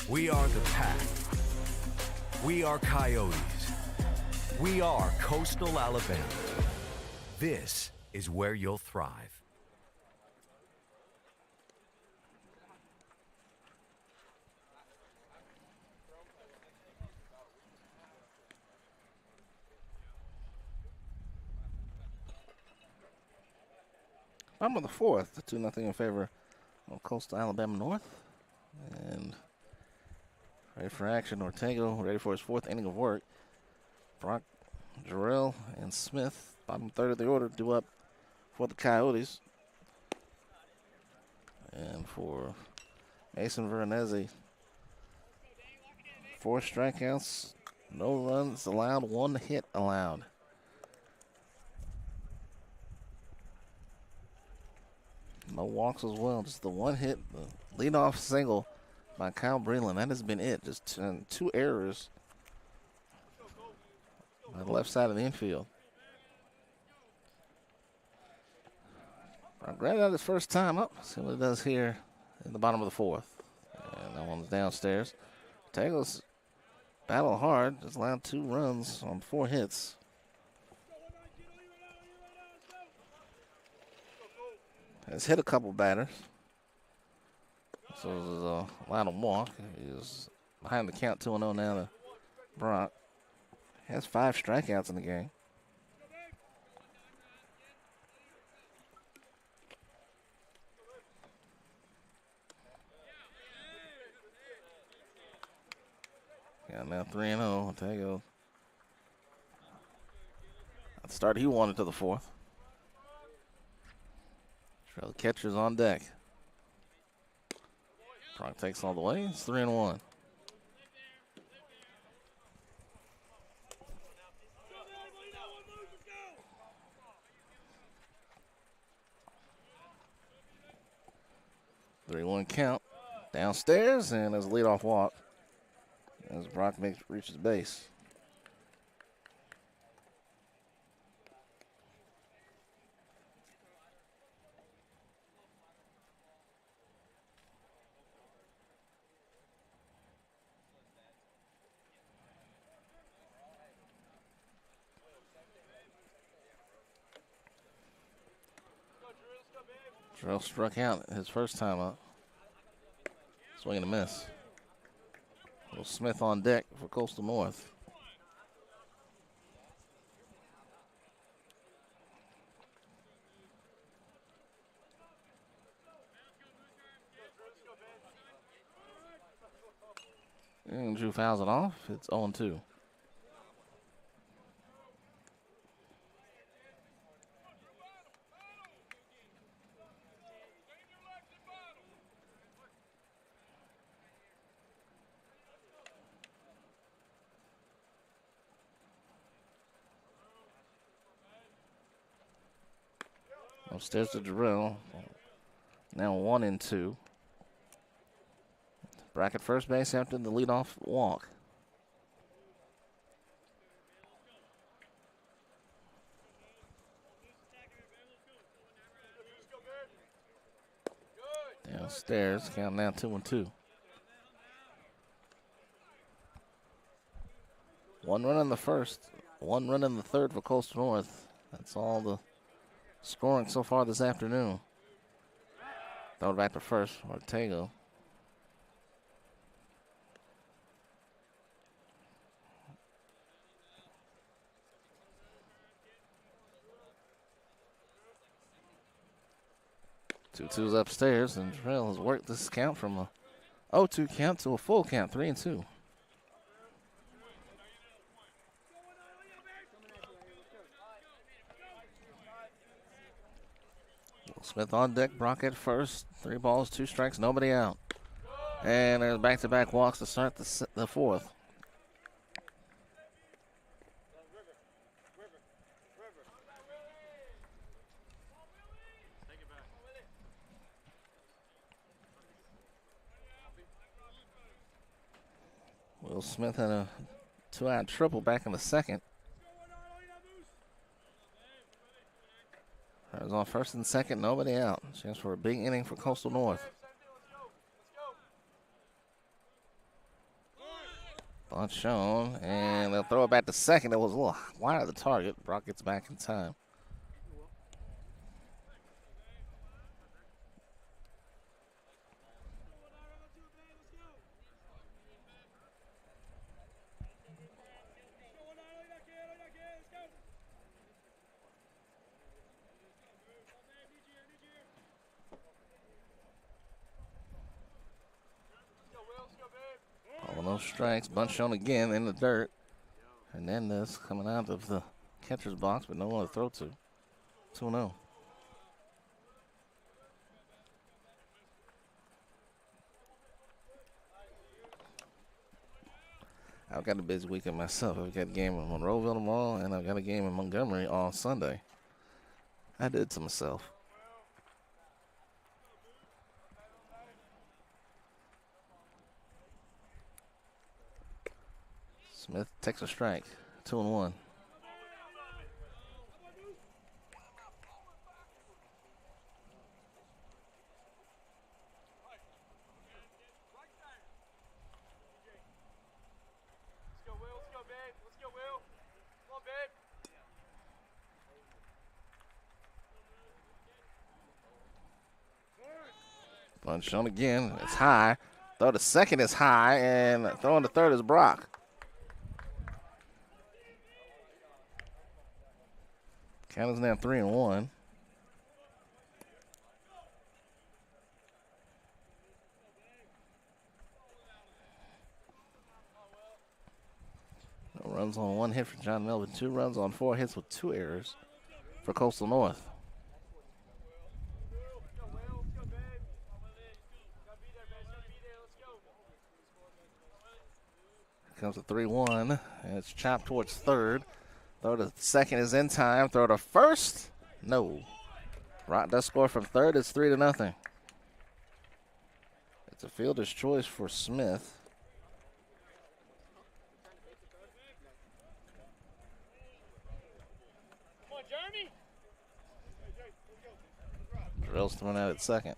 We are the pack. We are Coyotes. We are Coastal Alabama. This is where you'll thrive. Bottom of the fourth, 2-0 in favor of Coastal Alabama North. And ready for action, Ortega ready for his fourth inning of work. Brock, Jarrell, and Smith, bottom third of the order, due up for the Coyotes. And for Mason Veronese, 4 strikeouts, no runs allowed, 1 hit allowed. No walks as well, just the 1 hit, the leadoff single by Kyle Breland. That has been it, just 2 errors on the left side of the infield. Grab out his first time up. See what it does here in the bottom of the fourth. And that one's downstairs. Taylor's battle hard, just allowed 2 runs on 4 hits. Has hit a couple batters. So there's allowed him walk. He's behind the count 2-0 now to Brock. Has 5 strikeouts in the game. Yeah, now 3-0. Ortega. At the start, he wanted to the fourth. Trail catcher's on deck. Brock takes all the way. It's 3-1. Three-one count. Downstairs, and there's a leadoff walk as Brock reaches base. Terrell struck out his first time up. Swing and a miss. Will Smith on deck for Coastal North. And Drew fouls it off. It's 0-2. Upstairs to Jarrell. Now 1-2. Bracket first base after the leadoff walk. Downstairs, count now 2-2. 1 run in the first, 1 run in the third for Coastal North. That's all the scoring so far this afternoon. Throw it back to first, Ortega. Two-two's upstairs, and Jarrell has worked this count from a 0-2 count to a full count, 3-2. Smith on deck, Brock at first. 3 balls, 2 strikes, nobody out. And there's back-to-back walks to start the fourth. Will Smith had a 2-out triple back in the second. I was on first and second, nobody out. Chance for a big inning for Coastal North. Bunt shown, and they'll throw it back to second. It was a little wide of the target. Brock gets back in time. All those strikes. Bunt shown again in the dirt. Hernandez coming out of the catcher's box, but no one to throw to. 2-0. I've got a busy weekend myself. I've got a game in Monroeville tomorrow, and I've got a game in Montgomery on Sunday. I did to myself. Smith takes a strike. 2-1. Bunt shown again. It's high. Throw to second is high, and throwing to third is Brock. Count is now 3-1. No runs on 1 hit for John Melvin. 2 runs on 4 hits with 2 errors for Coastal North. Comes a 3-1, and it's chopped towards third. Throw to second is in time. Throw to first, no. Rock does score from third. It's 3-0. It's a fielder's choice for Smith. Come on, Jeremy. Drill's thrown out at second.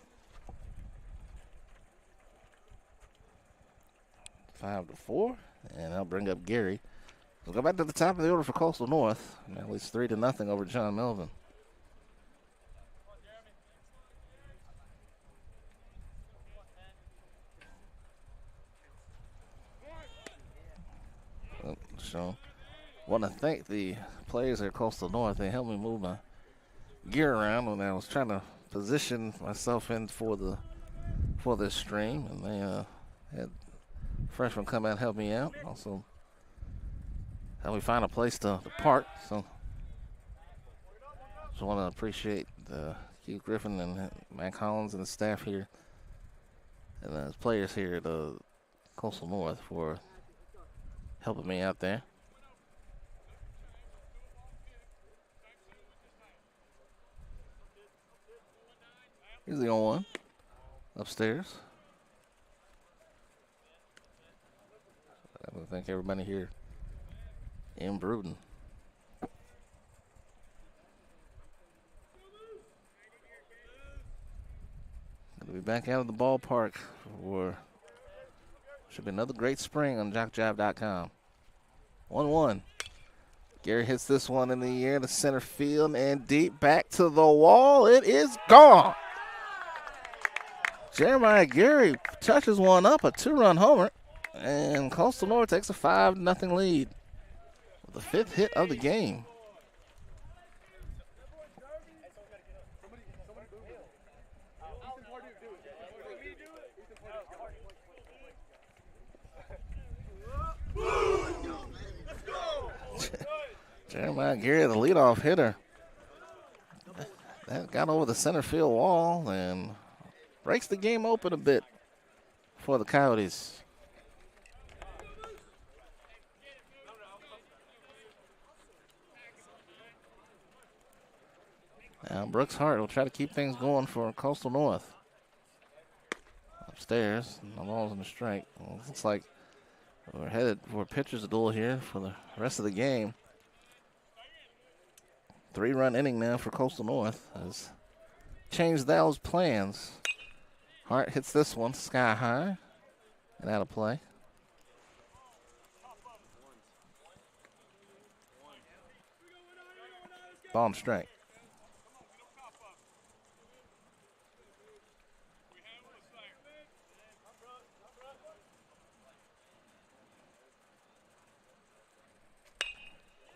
5-4, and I'll bring up Gary. We'll go back to the top of the order for Coastal North. At least 3-0 over John Melvin. So, want to thank the players at Coastal North. They helped me move my gear around when I was trying to position myself in for this stream, and they had freshmen come out and help me out. Also, help me find a place to park. So, just want to appreciate Keith Griffin and Matt Collins and the staff here, and the players here at Coastal North for helping me out there. Here's the 0-1 upstairs. I want to thank everybody here in Brewton. Gonna be back out of the ballpark for should be another great spring on JockJive.com. 1-1. Gary hits this one in the air to center field and deep back to the wall. It is gone. Jeremiah Gary touches one up, a 2-run homer, and Coastal North takes a 5-0 lead with the 5th hit of the game. Jeremiah Gary, the leadoff hitter, that got over the center field wall and breaks the game open a bit for the Coyotes. Now Brooks Hart will try to keep things going for Coastal North. Upstairs, the ball's in the strike. Well, it looks like we're headed for a pitcher's duel here for the rest of the game. 3-run inning now for Coastal North has changed those plans. Hart hits this one sky high and out of play. Ball and strike.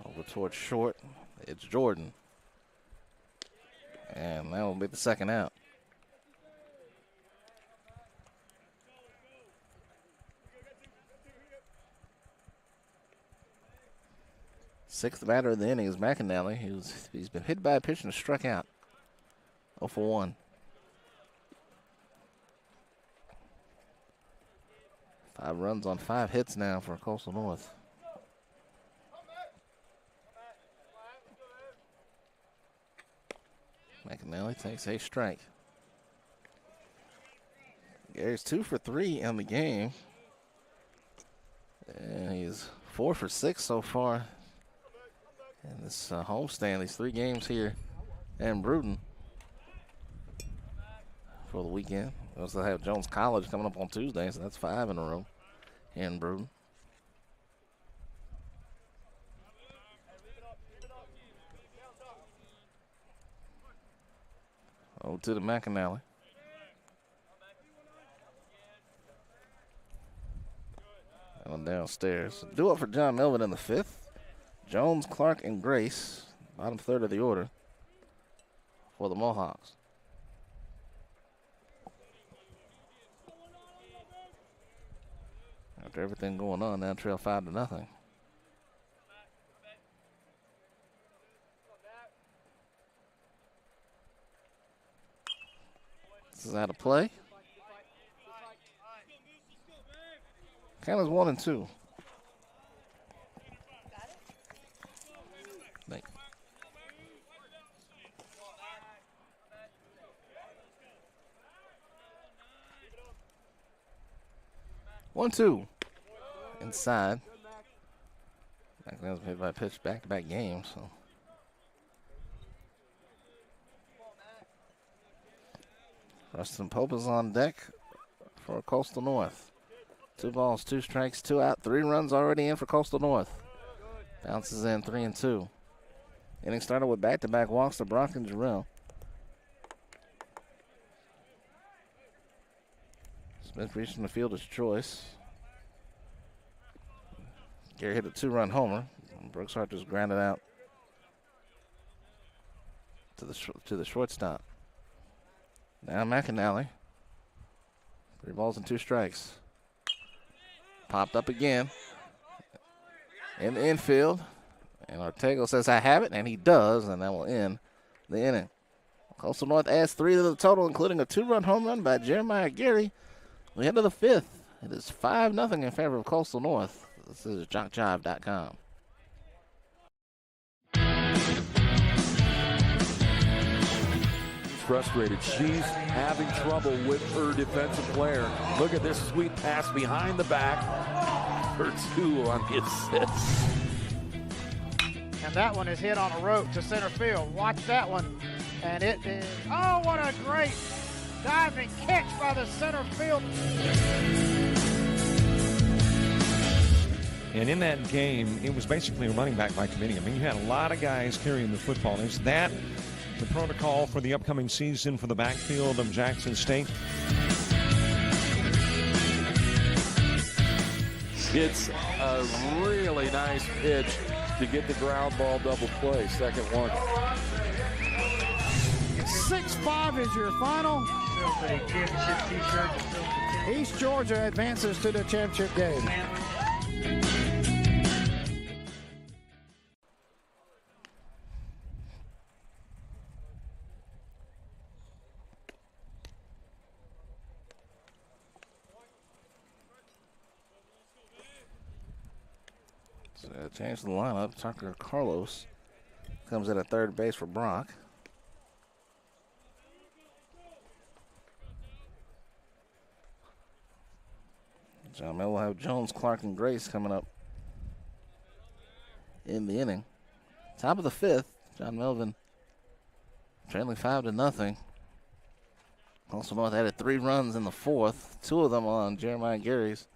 Over towards short. It's Jordan. And that will be the second out. Sixth batter of the inning is McAnally. He's been hit by a pitch and struck out. 0 for 1. 5 runs on 5 hits now for Coastal North. McAnally takes a strike. Gary's 2 for 3 in the game. And he's 4 for 6 so far in this homestand, these 3 games here in Brewton for the weekend. We also have Jones College coming up on Tuesday, so that's 5 in a row here in Brewton. Oh, to the McAnally. And downstairs. Due up for John Melvin in the 5th. Jones, Clark, and Grace, bottom third of the order for the Mohawks. After everything going on, now trail 5-0. This is out of play. Count is 1 and 2. Thank you. 1-2. Inside. McAnally's hit by pitch back-to-back games, so. Rustin Pope is on deck for Coastal North. 2 balls, 2 strikes, 2 out. 3 runs already in for Coastal North. Bounces in 3 and 2. Inning started with back-to-back walks to Brock and Jarrell. Smith reached in the fielder's choice. Gary hit a 2-run homer. Brooks Hart just grounded out to the shortstop. Now McAnally. 3 balls and 2 strikes. Popped up again in the infield. And Ortego says, I have it, and he does, and that will end the inning. Coastal North adds 3 to the total, including a 2-run home run by Jeremiah Gary. We head to the 5th. It is 5-0 in favor of Coastal North. This is JockJive.com. Frustrated. She's having trouble with her defensive player. Look at this sweet pass behind the back for 2 on the assist. And that one is hit on a rope to center field. Watch that one. And it is, oh, what a great diving catch by the center field. And in that game, it was basically a running back by committee. I mean, you had a lot of guys carrying the football. Is that the protocol for the upcoming season for the backfield of Jackson State? It's a really nice pitch to get the ground ball double play. Second one. 6-5 is your final. East Georgia advances to the championship game. Change the lineup. Tucker Carlos comes in at third base for Brock. John Mel will have Jones, Clark, and Grace coming up in the inning. Top of the 5th, John Melvin trailing 5-0. Coastal North added 3 runs in the 4th, 2 of them on Jeremiah Gary's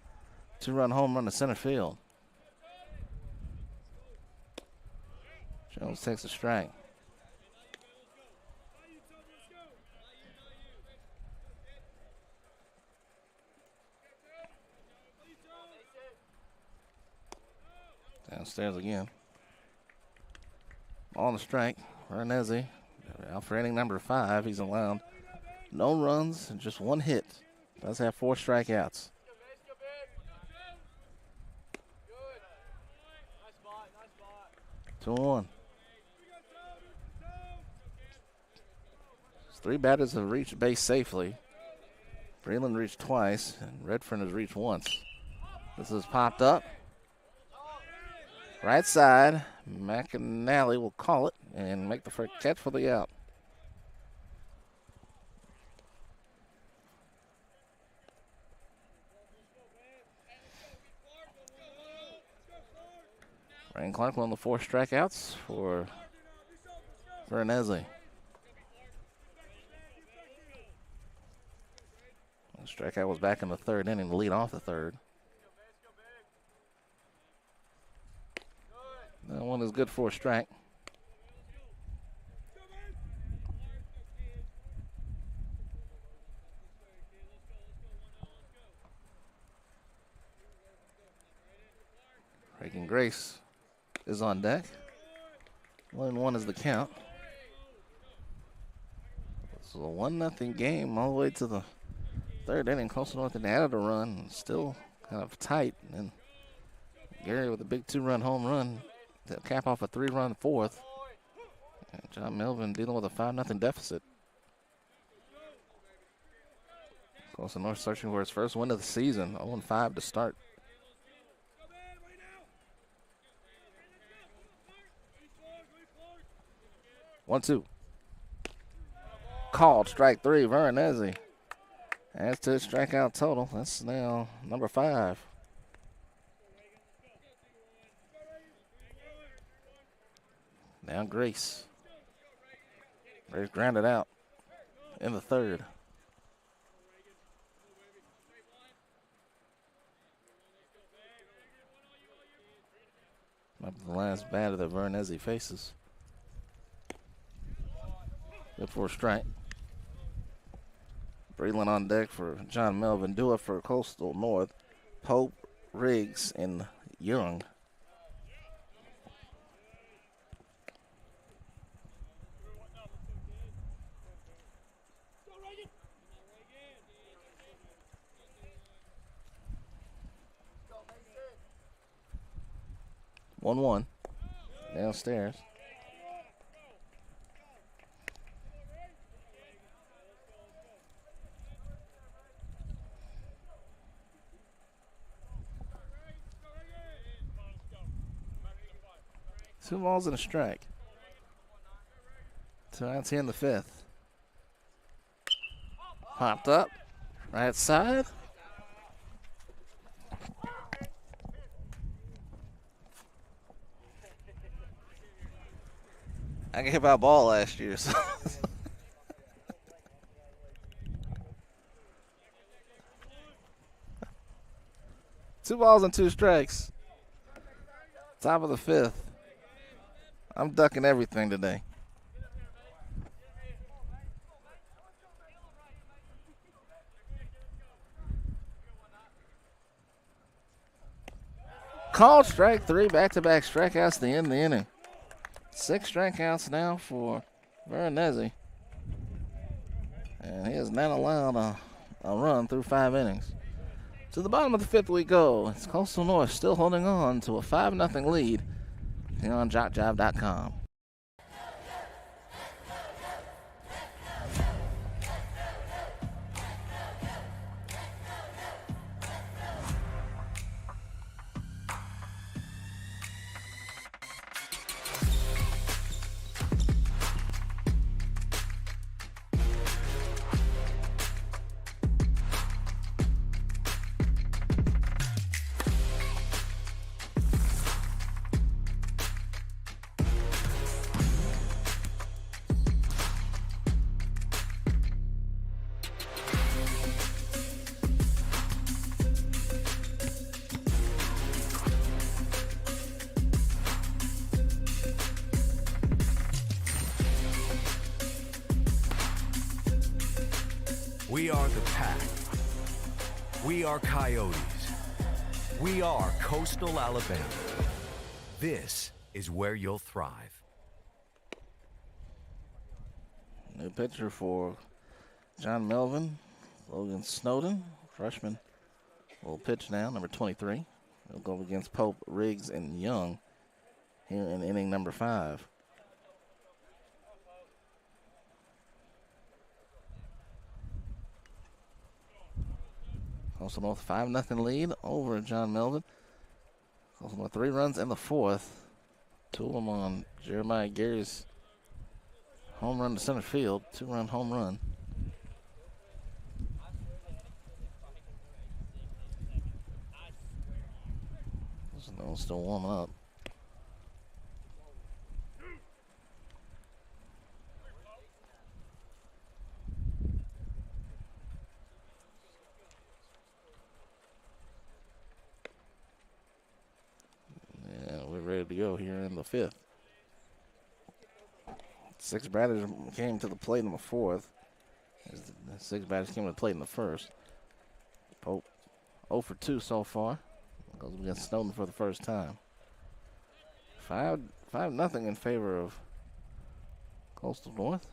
2-run home run to center field. Jones takes a strike. Downstairs again. On the strike, Veronese. Out for inning number 5. He's allowed no runs and just 1 hit. Does have 4 strikeouts. Two on. 3 batters have reached base safely. Breland reached twice, and Redfern has reached once. This is popped up. Right side. McAnally will call it and make the first catch for the out. Ryan Clark, one of the 4 strikeouts for Veronese. The strikeout was back in the 3rd inning to lead off the 3rd. That one is good for a strike. Reagan Grace is on deck. 1-1 is the count. This is a 1-0 game all the way to the 3rd inning. Coastal North had added a run, still kind of tight. And Gary with a big 2-run home run to cap off a 3-run 4th. And John Melvin dealing with a 5-0 deficit. Coastal North searching for his first win of the season. 0-5 to start. One, two. Called strike 3, Veronese. Adds to his strikeout total. That's now number 5. Now Grace. Grace grounded out in the 3rd. Might be the last batter that Veronese faces. Good for a strike. Breland on deck for John Melvin. Do it for Coastal North. Pope, Riggs, and Young. One downstairs. Two balls and a strike. 2 outs here in the 5th. Popped up. Right side. I gave out ball last year, so. Two balls and 2 strikes. Top of the 5th. I'm ducking everything today. Called strike 3, back-to-back strikeouts to end the inning. 6 strikeouts now for Veronese. And he has not allowed a run through 5 innings. To the bottom of the 5th we go. It's Coastal North still holding on to a 5-0 lead here on JockJive.com. We are the Pack. We are Coyotes. We are Coastal Alabama. This is where you'll thrive. New pitcher for John Melvin, Logan Snowden, freshman, will pitch now, number 23. He'll go against Pope, Riggs, and Young here in inning number 5. Coastal North 5-0 lead over John Melvin. Coastal North 3 runs in the 4th. 2 of them on Jeremiah Gary's home run to center field, 2-run home run. Snow's still warming up. Yeah, we're ready to go here in the 5th. 6 batters came to the plate in the 4th. 6 batters came to the plate in the 1st. Pope 0 for 2 so far. Goes against Snowden for the first time. 5-0 in favor of Coastal North.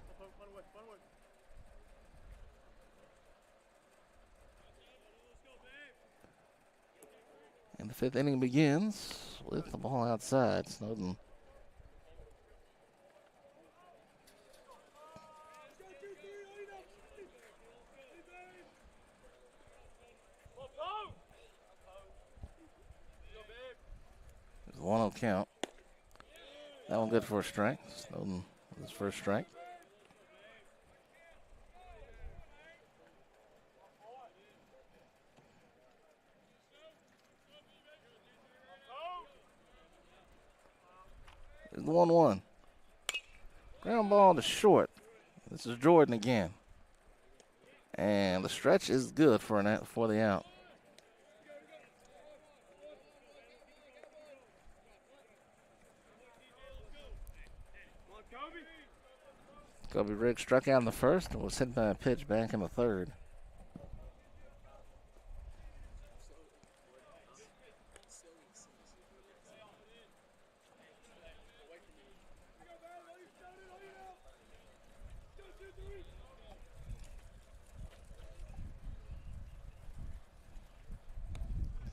And the 5th inning begins with the ball outside. Snowden There's a 1-0 count. That one good for a strike. Snowden with his first strike. There's the 1-1. Ground ball to short. This is Jordan again. And the stretch is good for the out. Kobe Riggs struck out in the 1st and was hit by a pitch back in the 3rd.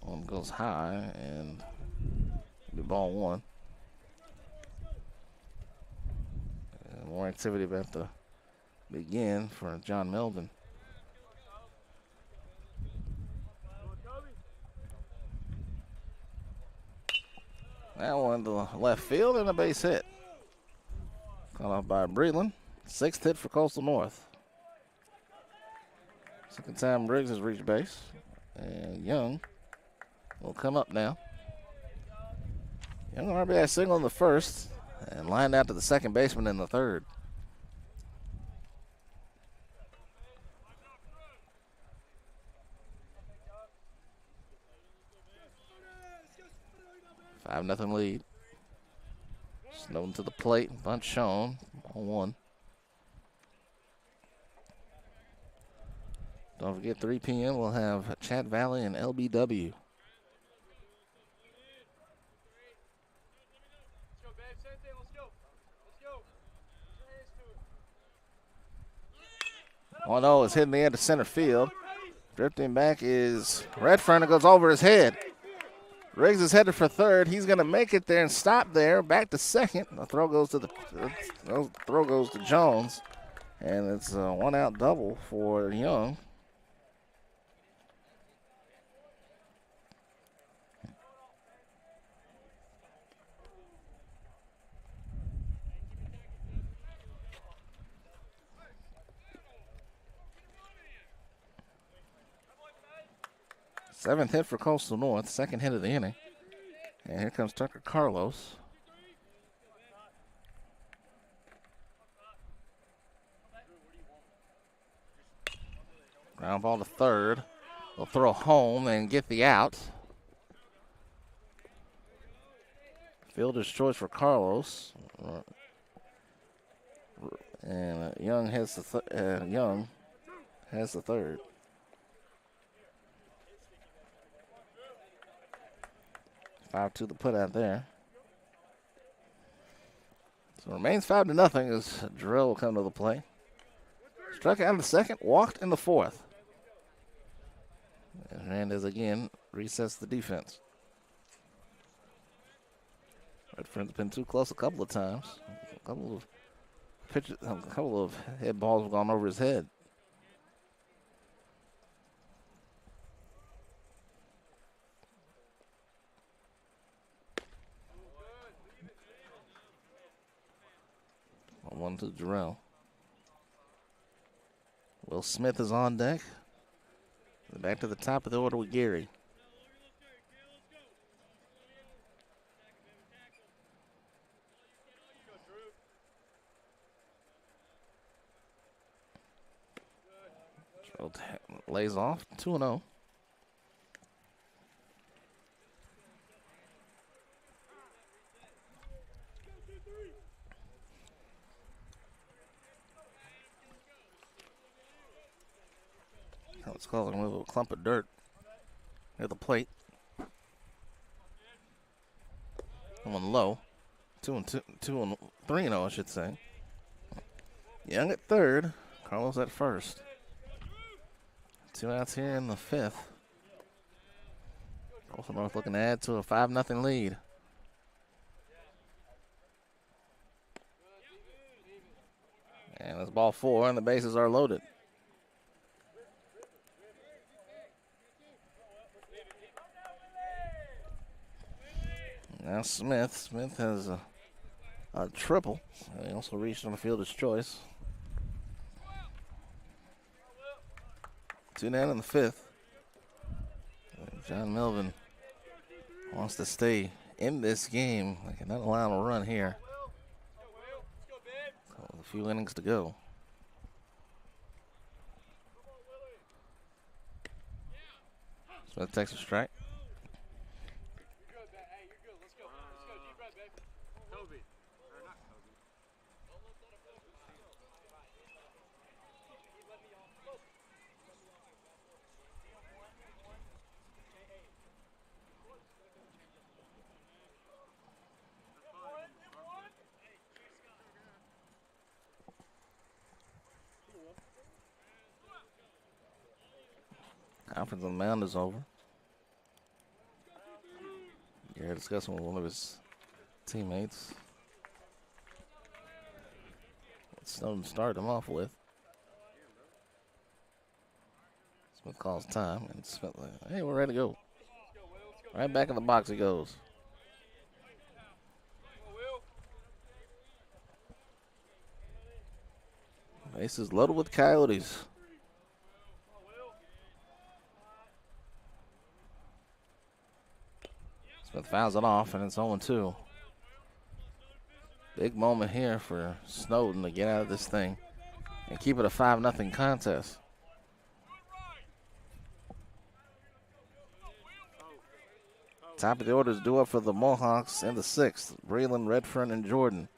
One goes high and the ball 1. More activity about to begin for John Melvin. That one to the left field and a base hit. Caught off by Breland. 6th hit for Coastal North. Second time Briggs has reached base. And Young will come up now. Young RBI single in the 1st. And lined out to the second baseman in the 3rd. Five-0 lead. Snowden to the plate. Bunt shown. 1-1. Don't forget 3 p.m. we'll have Chat Valley and LBW. Oh no, it's hitting the end of center field. Drifting back is Redfern. It goes over his head. Riggs is headed for 3rd. He's going to make it there and stop there. Back to 2nd. The throw goes to Jones, and it's a 1-out double for Young. Seventh hit for Coastal North, 2nd hit of the inning. And here comes Tucker Carlos. Ground ball to 3rd. They'll throw home and get the out. Fielder's choice for Carlos. And Young has the 3rd. Five to the put out there. So it remains 5-0 as Jarrell will come to the play. Struck out in the second, walked in the fourth. And Hernandez again resets the defense. Redfern's been too close a couple of times. A couple of pitches, a couple of head balls have gone over his head. One to Jarrell. Will Smith is on deck. Back to the top of the order with Gary. Lays off, 2-0. Let's call it a little clump of dirt near the plate. One low. 3-0, I should say. Young at third. Carlos at first. 2 outs here in the fifth. Also North looking to add to a 5-0 lead. And it's ball 4, and the bases are loaded. Now Smith. Smith has a triple. He also reached on the fielder's choice. 2 down in the fifth. John Melvin wants to stay in this game. They cannot allow him a run here. So a few innings to go. Smith takes a strike. Conference on the mound is over. You're discussing with one of his teammates. What Snowden started him off with. Smith calls time, and Smith like, hey, we're ready to go. Right back in the box he goes. Bases loaded with Coyotes. Smith fouls it off, and it's 0-2. Big moment here for Snowden to get out of this thing and keep it a 5-0 contest. Top of the order is due up for the Mohawks in the sixth. Breland, Redfern, and Jordan.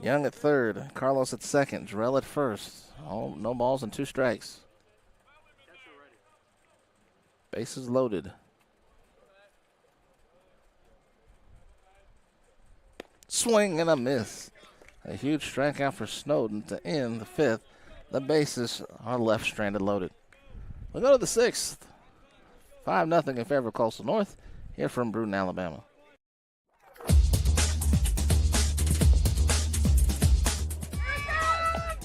Young at third. Carlos at second. Jarrell at first. Oh, no balls and 2 strikes. Bases loaded. Swing and a miss. A huge strikeout for Snowden to end the fifth. The bases are left stranded loaded. We'll go to the sixth. 5-0 in favor of Coastal North here from Bruton, Alabama.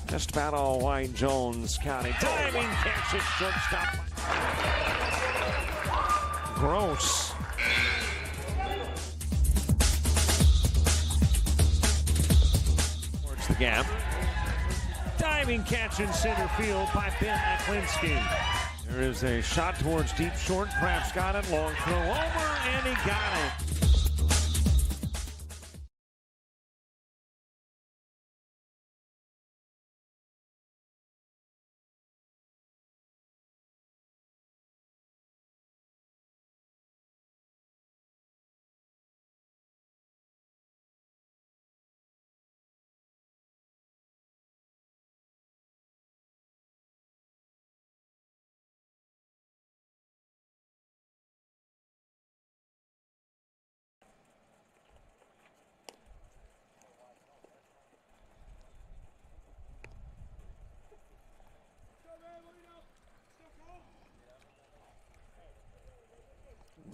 Just about all Wayne Jones County. Diving catch at shortstop. Gross. Towards the gap. Diving catch in center field by Ben Aklinski. There is a shot towards deep short. Craft's got it. Long throw over, and he got it.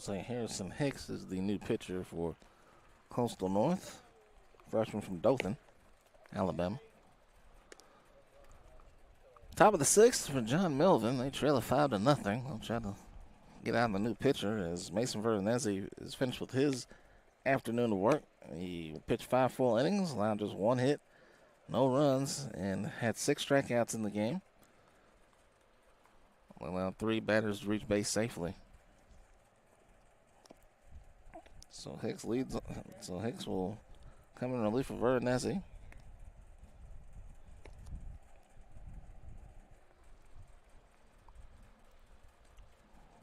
say Harrison Hicks is the new pitcher for Coastal North, freshman from Dothan, Alabama. Top of the 6th for John Melvin. They trail it 5-0. They'll try to get out the new pitcher as Mason Verdanese is finished with his afternoon of work. He pitched 5 full innings, allowed just 1 hit, no runs, and had 6 strikeouts in the game. Allowed 3 batters to reach base safely. So Hicks leads. So Hicks will come in relief of Verdanese.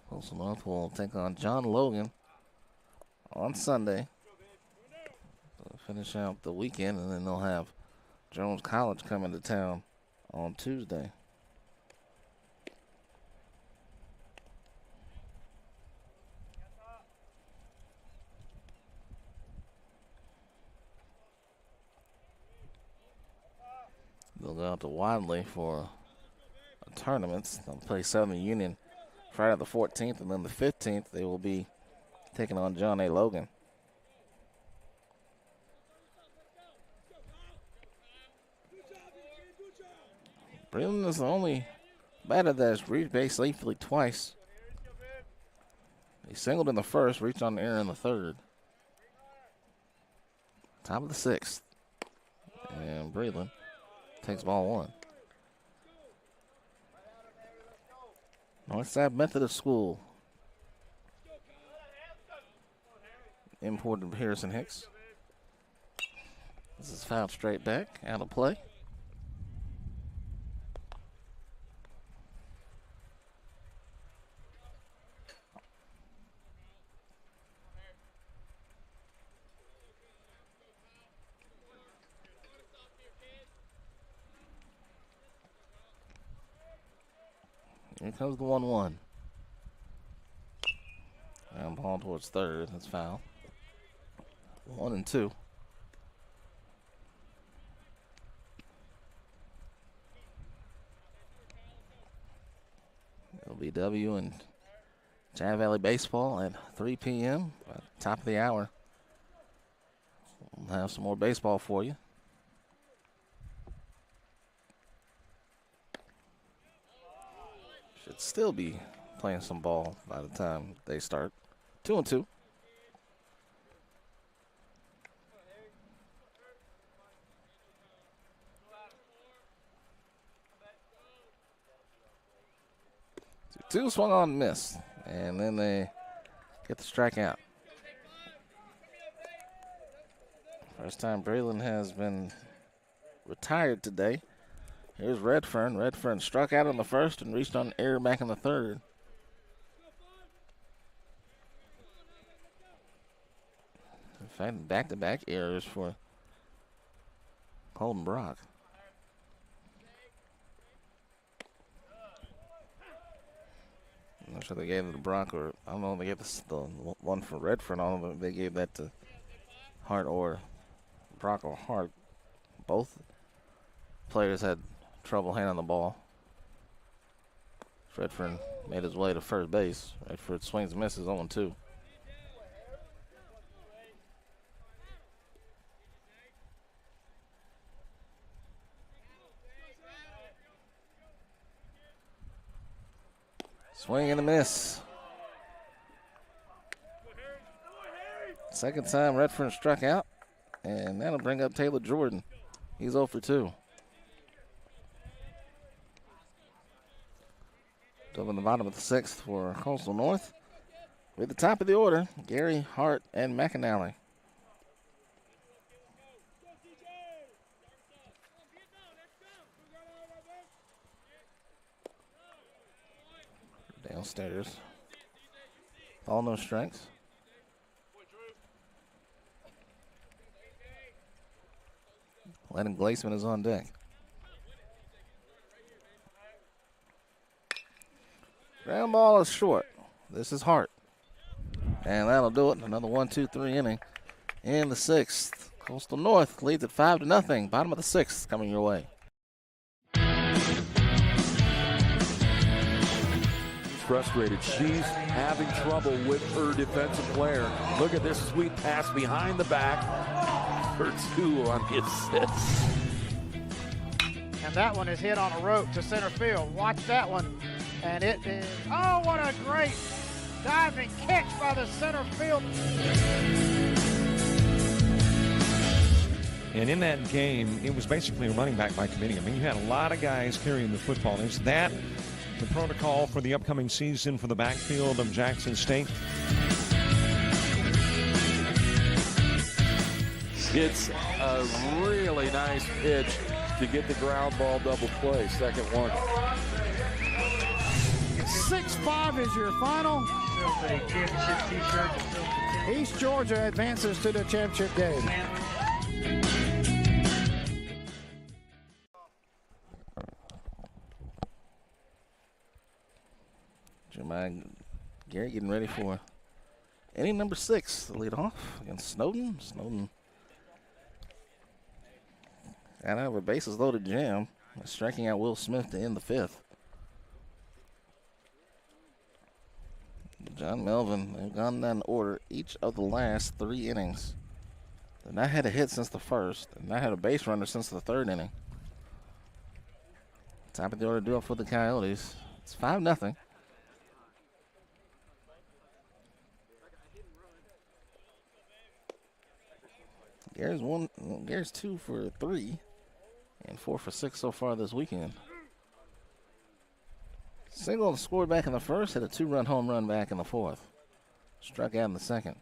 Coastal North will take on John Logan on Sunday to finish out the weekend, and then they'll have Jones College coming to town on Tuesday. They'll go out to Wadley for a tournament. They'll play Southern Union Friday the 14th, and then the 15th they will be taking on John A. Logan. Breland is the only batter that has reached base safely twice. He singled in the first, reached on the air in the third. Top of the 6th. And Breland takes ball 1. Northside Methodist School. Imported Harrison Hicks. This is fouled straight back, out of play. Here comes the 1-1. And ball towards third. That's foul. 1-2. LBW and Jai Valley Baseball at 3 p.m. Top of the hour. We'll have some more baseball for you. Should still be playing some ball by the time they start. 2-2. Two swung on and missed, and then they get the strikeout. First time Breland has been retired today. Here's Redfern. Redfern struck out on the first and reached on air back in the third. In fact, back-to-back errors for Colton Brock. I'm not sure they gave it to Brock, or I don't know if they gave the one for Redfern. I don't know if they gave that to Hart or Brock or Hart. Both players had trouble handling the ball. Redfern made his way to first base. Redford swings and misses 0-2. Swing and a miss. Second time Redfern struck out, and that'll bring up Taylor Jordan. He's 0 for 2. Up in the bottom of the 6th for Coastal North. With the top of the order, Gary, Hart, and McAnally. Downstairs. All no strikes. Landon Glaceman is on deck. Ground ball is short. This is Hart. And that'll do it. Another 1-2-3 inning in the 6th. Coastal North leads at 5-0. Bottom of the 6th coming your way. frustrated. She's having trouble with her defensive player. Look at this sweet pass behind the back for 2 on the assist. And that one is hit on a rope to center field. Watch that one. And it is, oh, what a great diving catch by the center field. And in that game, it was basically a running back by committee. I mean, you had a lot of guys carrying the football. Is that the protocol for the upcoming season for the backfield of Jackson State? It's a really nice pitch to get the ground ball double play. Second one. 6-5 is your final. East Georgia advances to the championship game. Jeremiah Garrett getting ready for inning number 6 to lead off against Snowden. Snowden out of a bases loaded jam, striking out Will Smith to end the 5th. John Melvin, they've gone down in order each of the last 3 innings. They've not had a hit since the 1st. They've not had a base runner since the 3rd inning. Top of the order duel for the Coyotes. It's 5-0. Gary's 2 for 3 and 4 for 6 so far this weekend. Single scored back in the 1st, hit a 2-run home run back in the 4th. Struck out in the 2nd.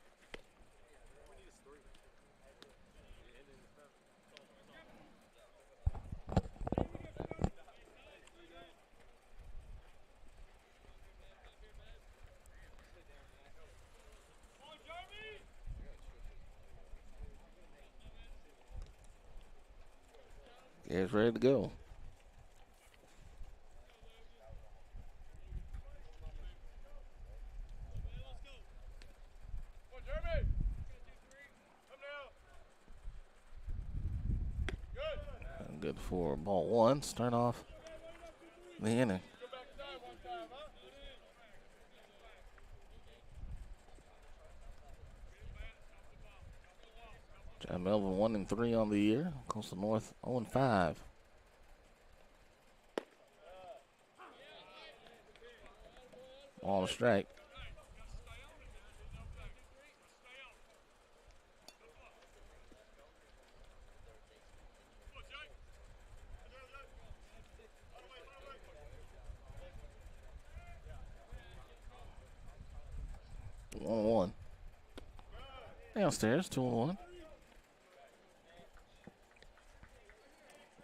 Gary's ready to go. Good for ball 1. Start off the inning. John Melvin 1-3 on the year. Coastal North 0-5. Ball to strike. One. Downstairs, 2-1.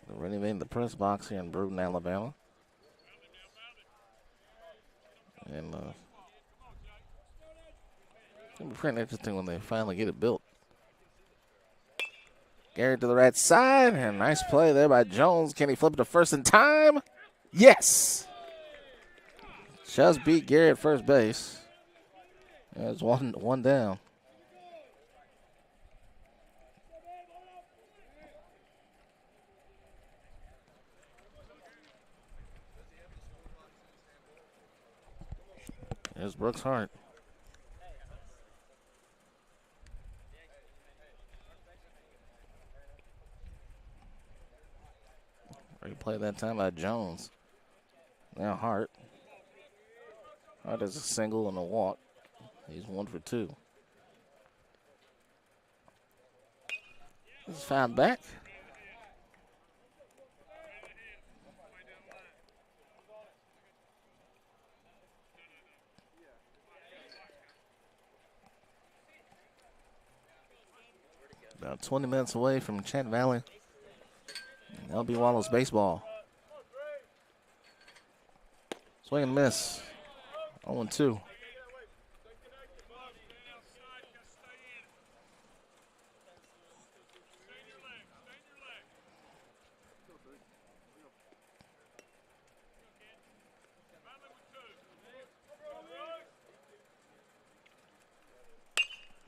They're renovating the press box here in Bruton, Alabama. And it'll be pretty interesting when they finally get it built. Garrett to the right side, and nice play there by Jones. Can he flip it to first in time? Yes! Just beat Garrett at first base. There's one down. There's Brooks Hart. Replay that time by Jones. Now Hart. Hart has a single and a walk. He's 1 for 2. This is fouled back. About 20 minutes away from Chat Valley. LB Wallows baseball. Swing and miss. 0-2.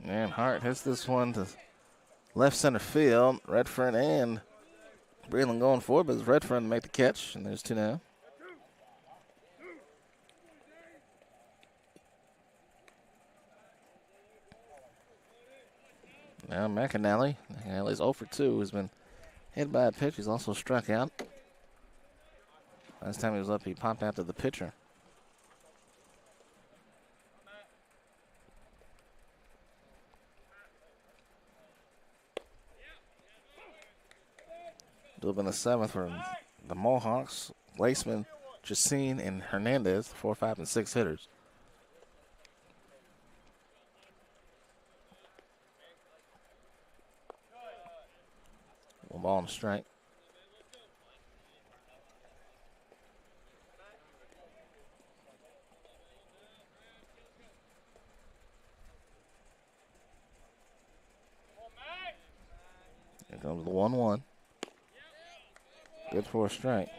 And Hart hits this one to left center field. Redfern and Breland going forward, but it's Redfern to make the catch, and there's 2 now. Now McAnally.McAnally's 0 for 2. Has been hit by a pitch. He's also struck out. Last time he was up, he popped out to the pitcher. It'll have been the 7th for the Mohawks. Glaceman, Jacine, and Hernandez, 4, 5, and 6 hitters. One ball and a strike. Here comes the 1-1. Good for a strike.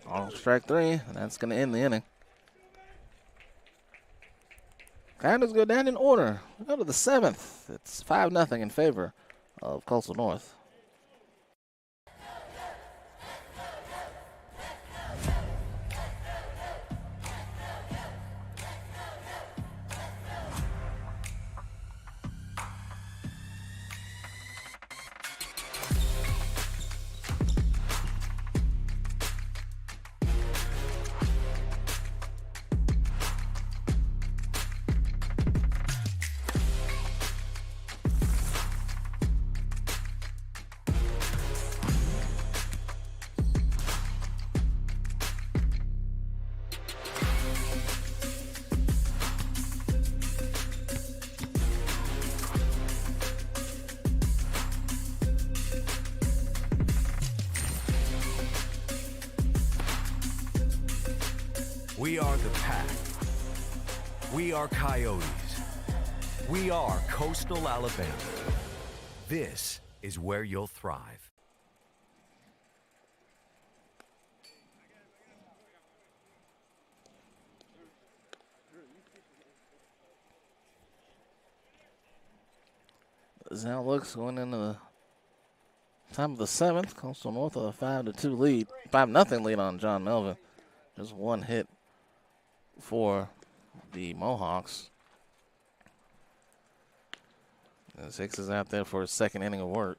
On strike 3, and that's going to end the inning. Counties go down in order. We go to the 7th. It's 5-0 in favor of Coastal North. We are the Pack. We are Coyotes. We are Coastal Alabama. This is where you'll thrive. As now looks going into the top of the 7th, Coastal North with a 5-2 lead, 5-0 lead on John Melvin. Just one hit for the Mohawks. And Hicks is out there for his second inning of work.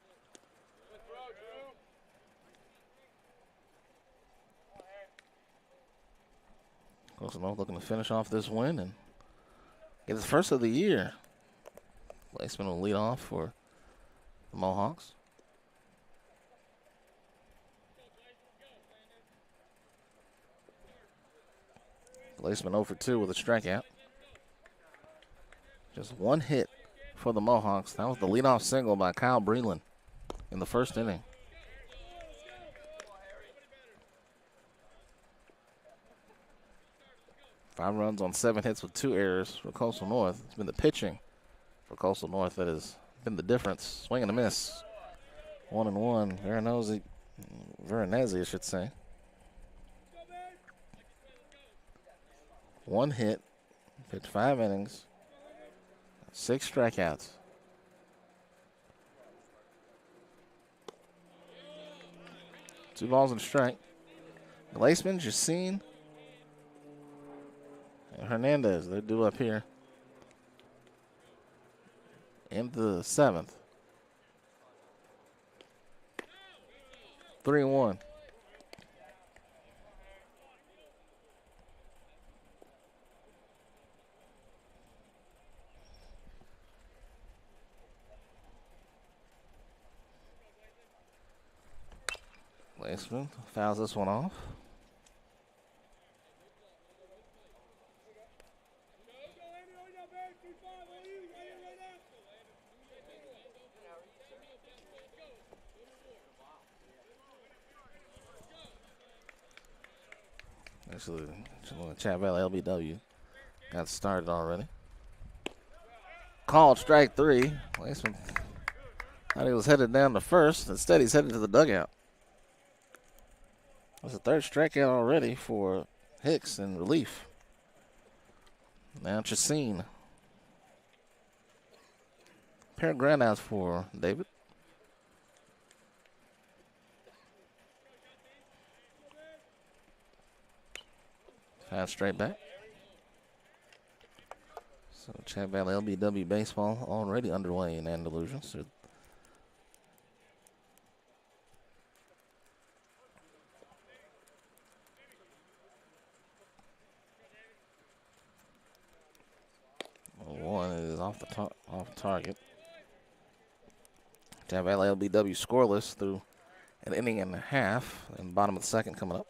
Coastal North looking to finish off this win and get his first of the year. Glaceman will lead off for the Mohawks. Glaceman 0 for 2 with a strikeout. Just one hit for the Mohawks. That was the leadoff single by Kyle Breland in the first inning. Five runs on 7 hits with 2 errors for Coastal North. It's been the pitching for Coastal North that has been the difference. Swing and a miss. 1-1. Veronese, I should say. One hit, pitched 5 innings, 6 strikeouts. Two balls and a strike. Glaceman, Jacine, and Hernandez, they're due up here. Into the 7th. 3-1. Glaceman fouls this one off. Actually, Chat Valley LBW got started already. Called strike 3. Glaceman thought he was headed down to first. Instead, he's headed to the dugout. That's the 3rd strikeout already for Hicks in relief. Now Chasine. Pair of groundouts for David. Fast straight back. So Chat Valley LBW baseball already underway in Andalusia. So 1 is off target. Chat Valley LBW scoreless through an inning and a half, and bottom of the second coming up.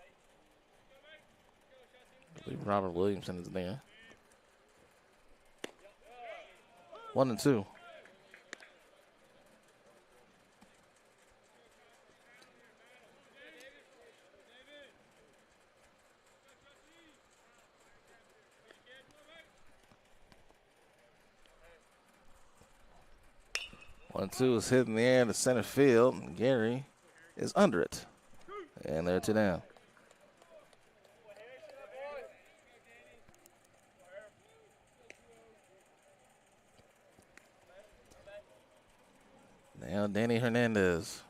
I believe Robert Williamson is there. 1-2. One, two is hit in the air to center field. And Gary is under it. And they're 2 down. Now Danny Hernandez.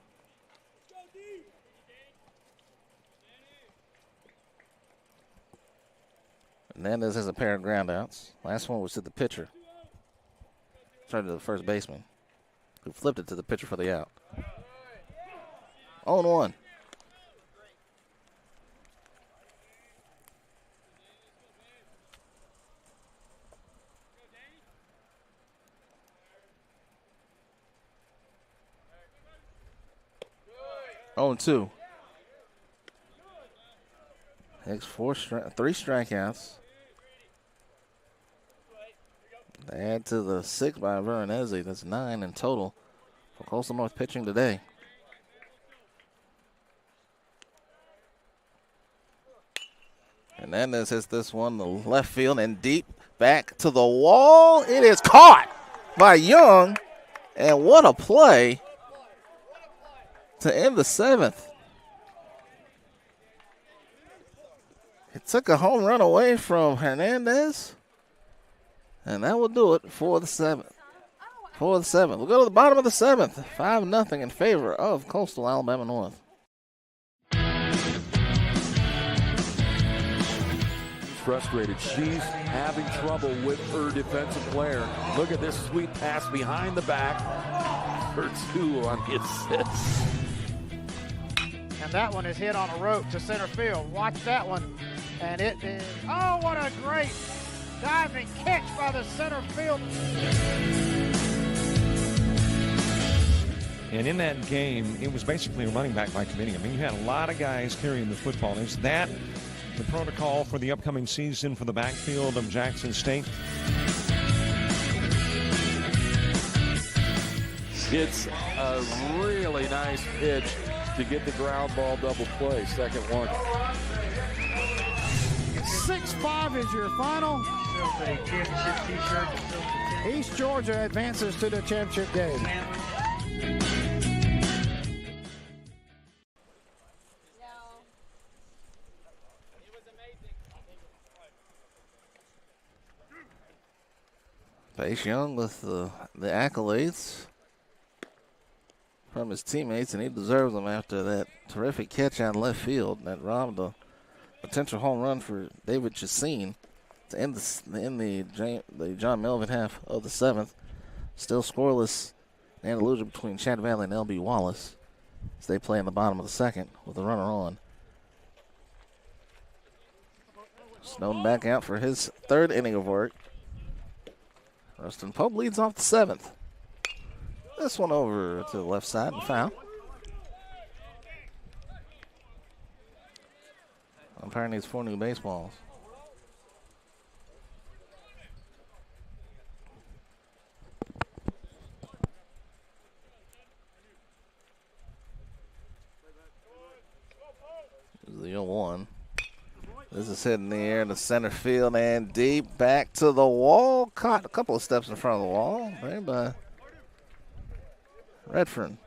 Hernandez has a pair of groundouts. Last one was to the pitcher. Sorry, to the first baseman, who flipped it to the pitcher for the out. 0-1. Oh, 2. Hicks 3 strikeouts. They add to the 6 by Veronese. That's 9 in total for Coastal North pitching today. Hernandez hits this one to left field and deep back to the wall. It is caught by Young, and what a play to end the 7th. It took a home run away from Hernandez, and that will do it for the 7th. We'll go to the bottom of the 7th. 5-0 in favor of Coastal Alabama North. Frustrated. She's having trouble with her defensive player. Look at this sweet pass behind the back for 2 on the assist. And that one is hit on a rope to center field. Watch that one. And it is, oh, what a great diving catch by the center field. And in that game, it was basically a running back by committee. I mean, you had a lot of guys carrying the football. Is that the protocol for the upcoming season for the backfield of Jackson State? It's a really nice pitch to get the ground ball double play. Second one. 6-5 is your final. East Georgia advances to the championship game. Pace Young with the accolades from his teammates, and he deserves them after that terrific catch out of left field that robbed a potential home run for David Chasine to end the John Melvin half of the 7th. Still scoreless in Andalusia between Chat Valley and LB Wallace as they play in the bottom of the 2nd with the runner on. Snowden back out for his 3rd inning of work. Rustin Pope leads off the 7th. This one over to the left side and foul. Umpire needs 4 new baseballs. This is the 0-1. This is hit in the air to center field and deep back to the wall. Caught a couple of steps in front of the wall there by Redfern.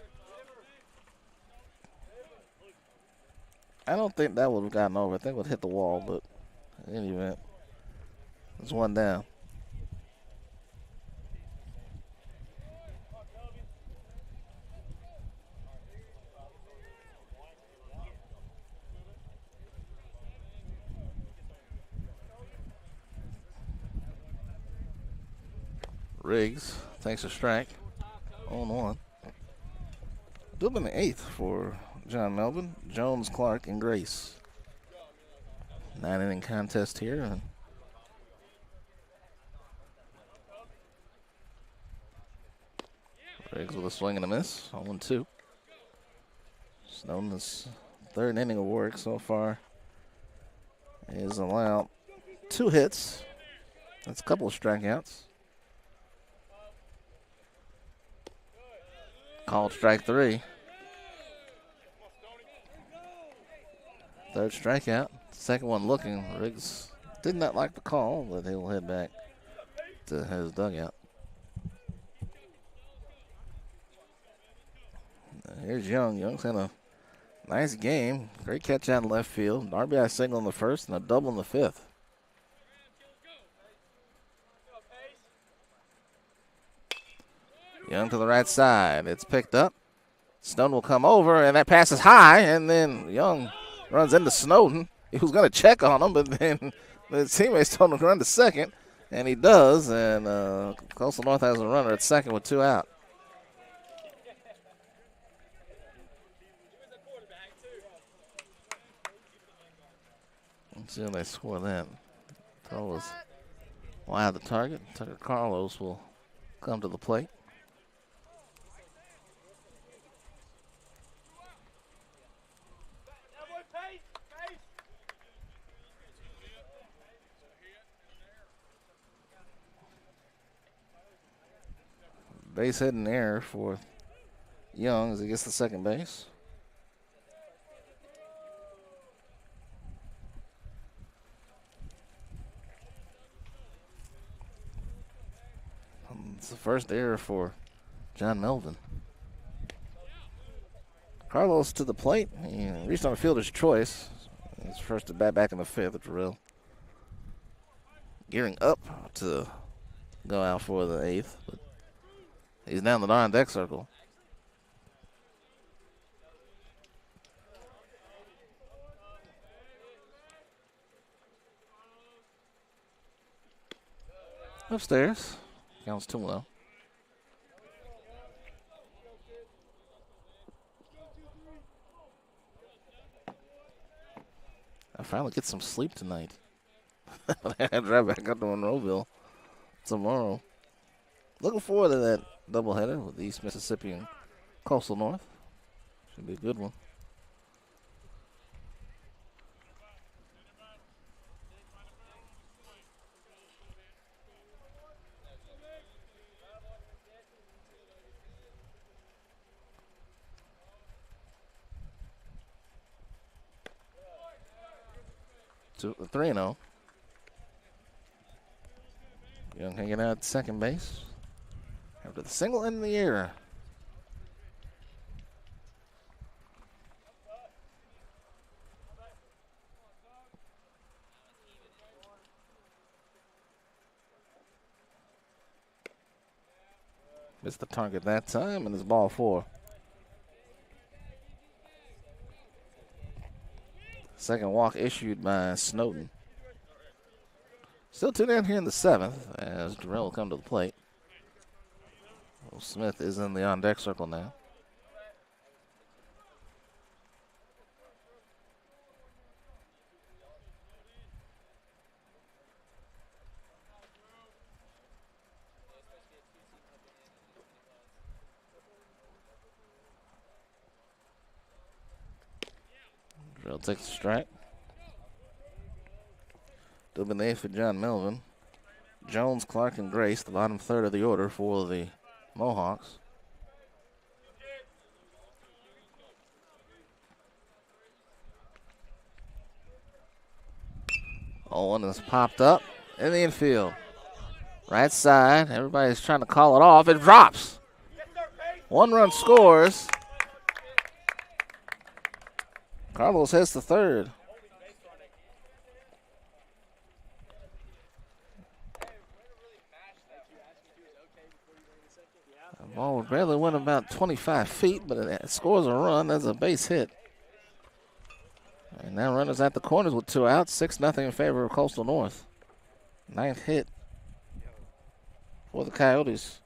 I don't think that would have gotten over. I think it would hit the wall, but in any event, it's 1 down. Riggs takes a strike. 0-1. Dub in the 8th for John Melvin, Jones, Clark, and Grace. 9-inning contest here. And Riggs with a swing and a miss. 0-2. Snowden's third inning of work so far is allowed 2 hits. That's a couple of strikeouts. Called strike 3. Third strikeout. Second one looking. Riggs did not like the call, but he'll head back to his dugout. Here's Young. Young's had a nice game. Great catch out in left field. An RBI single in the first and a double in the 5th. Young to the right side. It's picked up. Snowden will come over, and that pass is high, and then Young runs into Snowden. He was going to check on him, but then the teammates told him to run to second, and he does, and Coastal North has a runner at second with 2 out. Let's see when they score that. Throw was wide the target. Tucker Carlos will come to the plate. Base hit and error for Young as he gets to second base. It's the first error for John Melvin. Carlos to the plate. He reached on a fielder's choice. His first at bat back in the 5th at drill. Gearing up to go out for the 8th. But he's down the on deck circle. Upstairs. Counts 2-0. I finally get some sleep tonight. I drive back up to Monroeville tomorrow. Looking forward to that doubleheader with East Mississippi and Coastal North. Should be a good one. 3-0. Young hanging out at second base. After the single in the air. Missed the target that time, and it's ball 4. Second walk issued by Snowden. Still 2 down here in the 7th as Durrell will come to the plate. Will Smith is in the on-deck circle now. Durrell takes a strike. Double A for John Melvin. Jones, Clark, and Grace, the bottom third of the order for the Mohawks. One is popped up in the infield. Right side. Everybody's trying to call it off. It drops. 1 run scores. Carlos hits the third. The ball barely went about 25 feet, but it scores a run. That's a base hit. And now runners at the corners with 2 outs. 6-0 in favor of Coastal North. 9th hit for the Coyotes.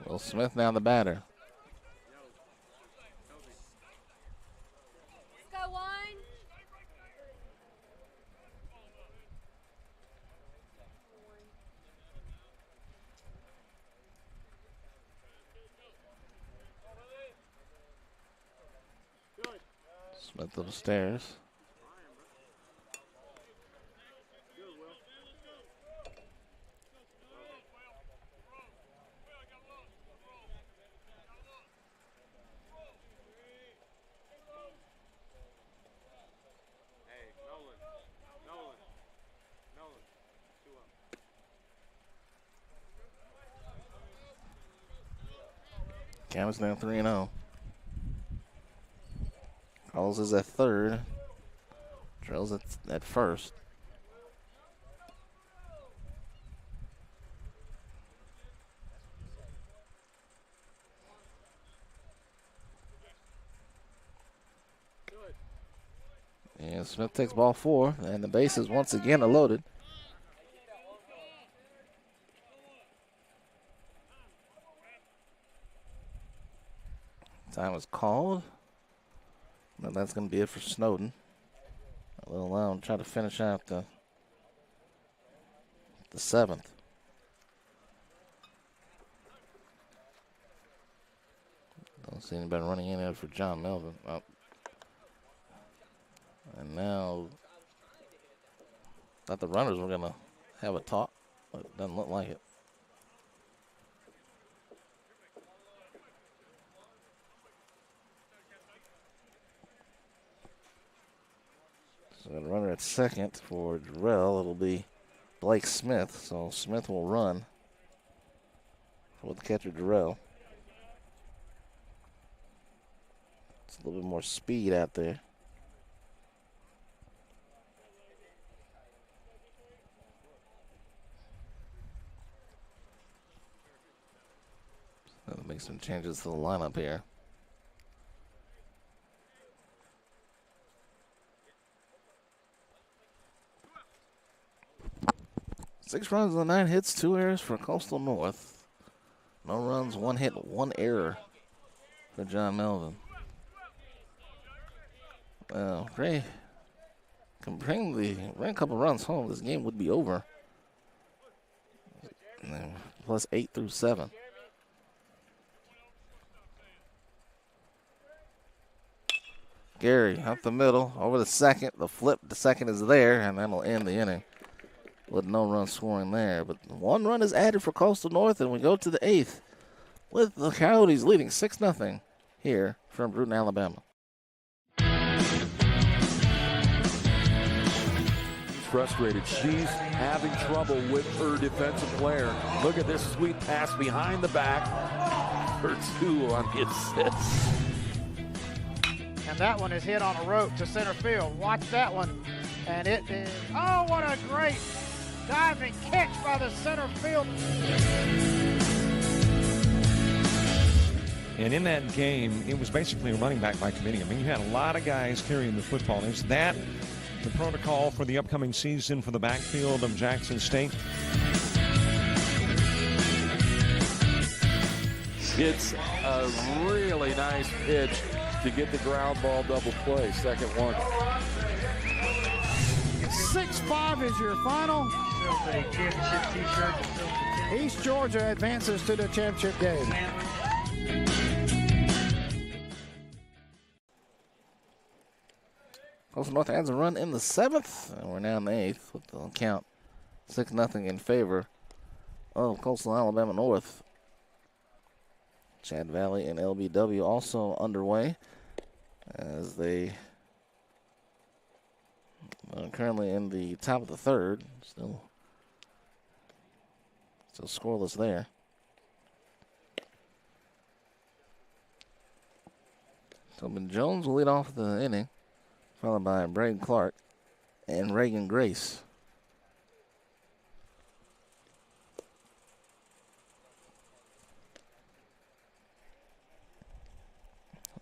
Will Smith now the batter. Let's go, one. Smith upstairs. Count is now 3-0. Calls is at third. Trails at first. And Smith takes ball 4, and the bases once again are loaded. Time is called. But that's going to be it for Snowden. They'll allow him to try to finish out the 7th. Don't see anybody running in there for John Melvin. Oh. And now, thought the runners were going to have a talk, but it doesn't look like it. So a runner at second for Jarrell. It'll be Blake Smith. So Smith will run for the catcher, Jarrell. It's a little bit more speed out there. So make some changes to the lineup here. 6 runs on 9 hits, 2 errors for Coastal North. No runs, 1 hit, 1 error for John Melvin. Well, Gray can bring a couple runs home. This game would be over. Plus 8 through 7. Gary up the middle, over the second. The flip, the second is there, and that'll end the inning with no run scoring there. But 1 run is added for Coastal North, and we go to the 8th with the Coyotes leading 6-0 here from Bruton, Alabama. Frustrated. She's having trouble with her defensive player. Look at this sweet pass behind the back for 2 on the assist. And that one is hit on a rope to center field. Watch that one. And it is, oh, what a great diving catch by the center field. And in that game, it was basically a running back by committee. I mean, you had a lot of guys carrying the football. Is that the protocol for the upcoming season for the backfield of Jackson State? It's a really nice pitch to get the ground ball double play. Second one. 6-5 is your final. East Georgia advances to the championship game. Coastal North adds a run in the 7th, and we're now in the 8th with the count 6-0 in favor of Coastal Alabama North. Chad Valley and LBW also underway as they are currently in the top of the 3rd. Still scoreless there. Tobin Jones will lead off the inning, followed by Braden Clark and Reagan Grace.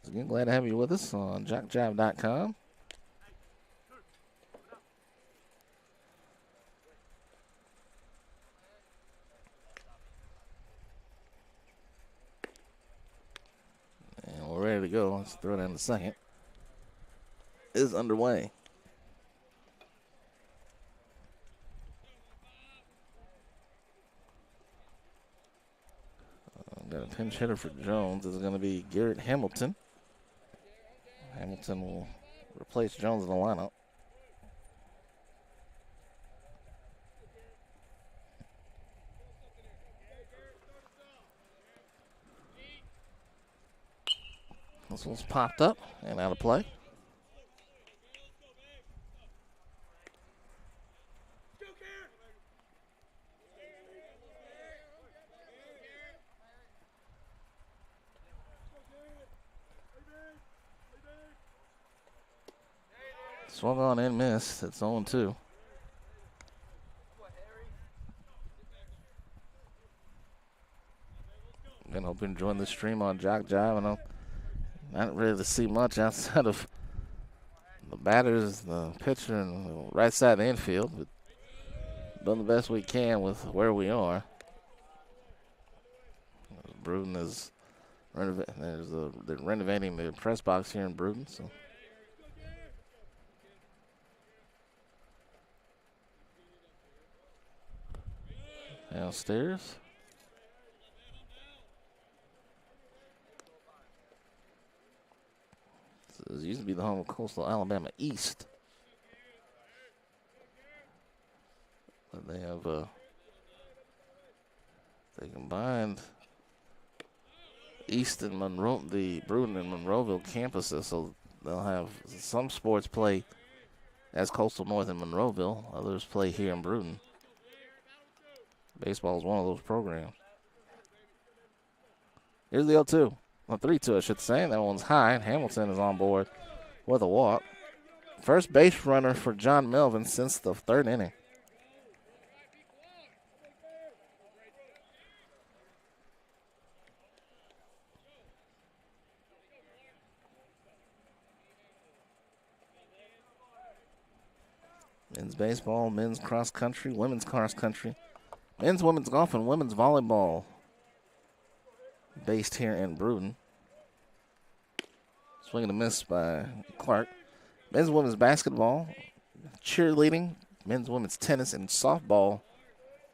Again, glad to have you with us on JockJive.com. And we're ready to go. Let's throw it in the second. Is underway. Got a pinch hitter for Jones. This is going to be Garrett Hamilton. Hamilton will replace Jones in the lineup. This one's popped up and out of play. Swung on and missed. It's 0-2. Again, hope you're enjoying the stream on JockJive. I know not ready to see much outside of the batters, the pitcher, and the right side of the infield, but done the best we can with where we are. Bruden is they're renovating the press box here in Bruden, so. Downstairs. This used to be the home of Coastal Alabama East. But they have they combined East and Monroe, the Bruden and Monroeville campuses, so they'll have some sports play as Coastal North and Monroeville. Others play here in Bruden. Baseball is one of those programs. Here's the 0-2. Well, 3-2, I should say. That one's high. Hamilton is on board with a walk. First base runner for John Melvin since the third inning. Men's baseball, men's cross country, women's cross country. Men's, women's golf, and women's volleyball based here in Bruden. Swing and a miss by Clark. Men's, women's basketball, cheerleading, men's, women's tennis, and softball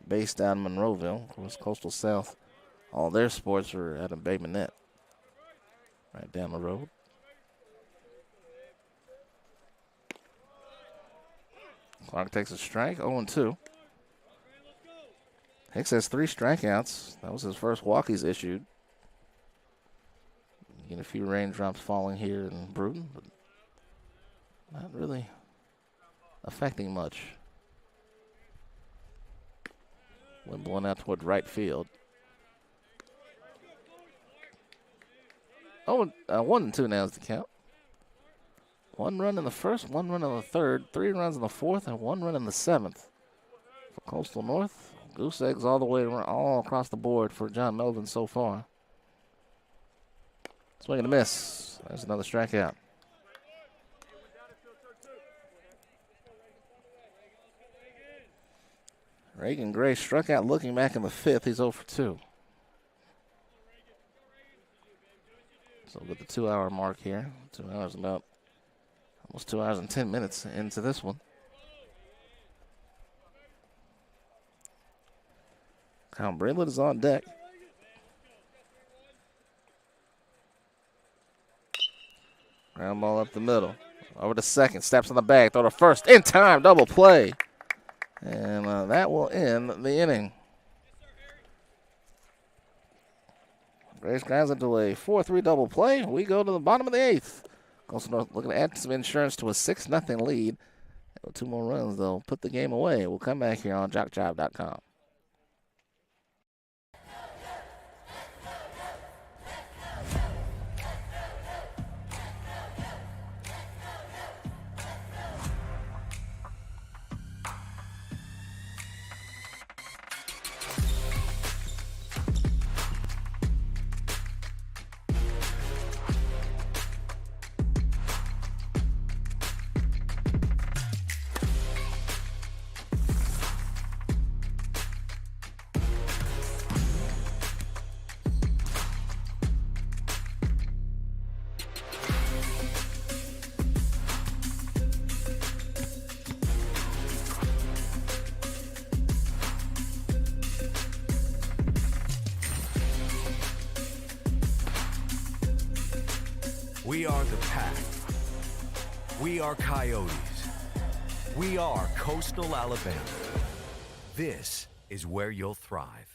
based down in Monroeville. Of course, Coastal South, all their sports are at a Bay Minette right down the road. Clark takes a strike, 0-2. Hicks has 3 strikeouts. That was his first walk he's issued. Get a few raindrops falling here in Bruden, but not really affecting much. Wind blowing out toward right field. 1-2 now is the count. 1 run in the first, 1 run in the third, 3 runs in the fourth, and 1 run in the seventh for Coastal North. Goose eggs all the way around, all across the board for John Melvin so far. Swing and a miss. There's another strikeout. Reagan Gray struck out looking back in the 5th. He's 0 for 2. So with the 2-hour mark here, 2 hours about almost 2 hours and 10 minutes into this one. Kyle Bradlett is on deck. Ground ball up the middle. Over to second. Steps on the bag. Throw to first. In time. Double play. And that will end the inning. Grace grounds into a 4-3 double play. We go to the bottom of the 8th. Coastal North looking to add some insurance to a 6-0 lead. 2 more runs, they'll put the game away. We'll come back here on JockJive.com. We are the pack. We are Coyotes. We are Coastal Alabama. This is where you'll thrive.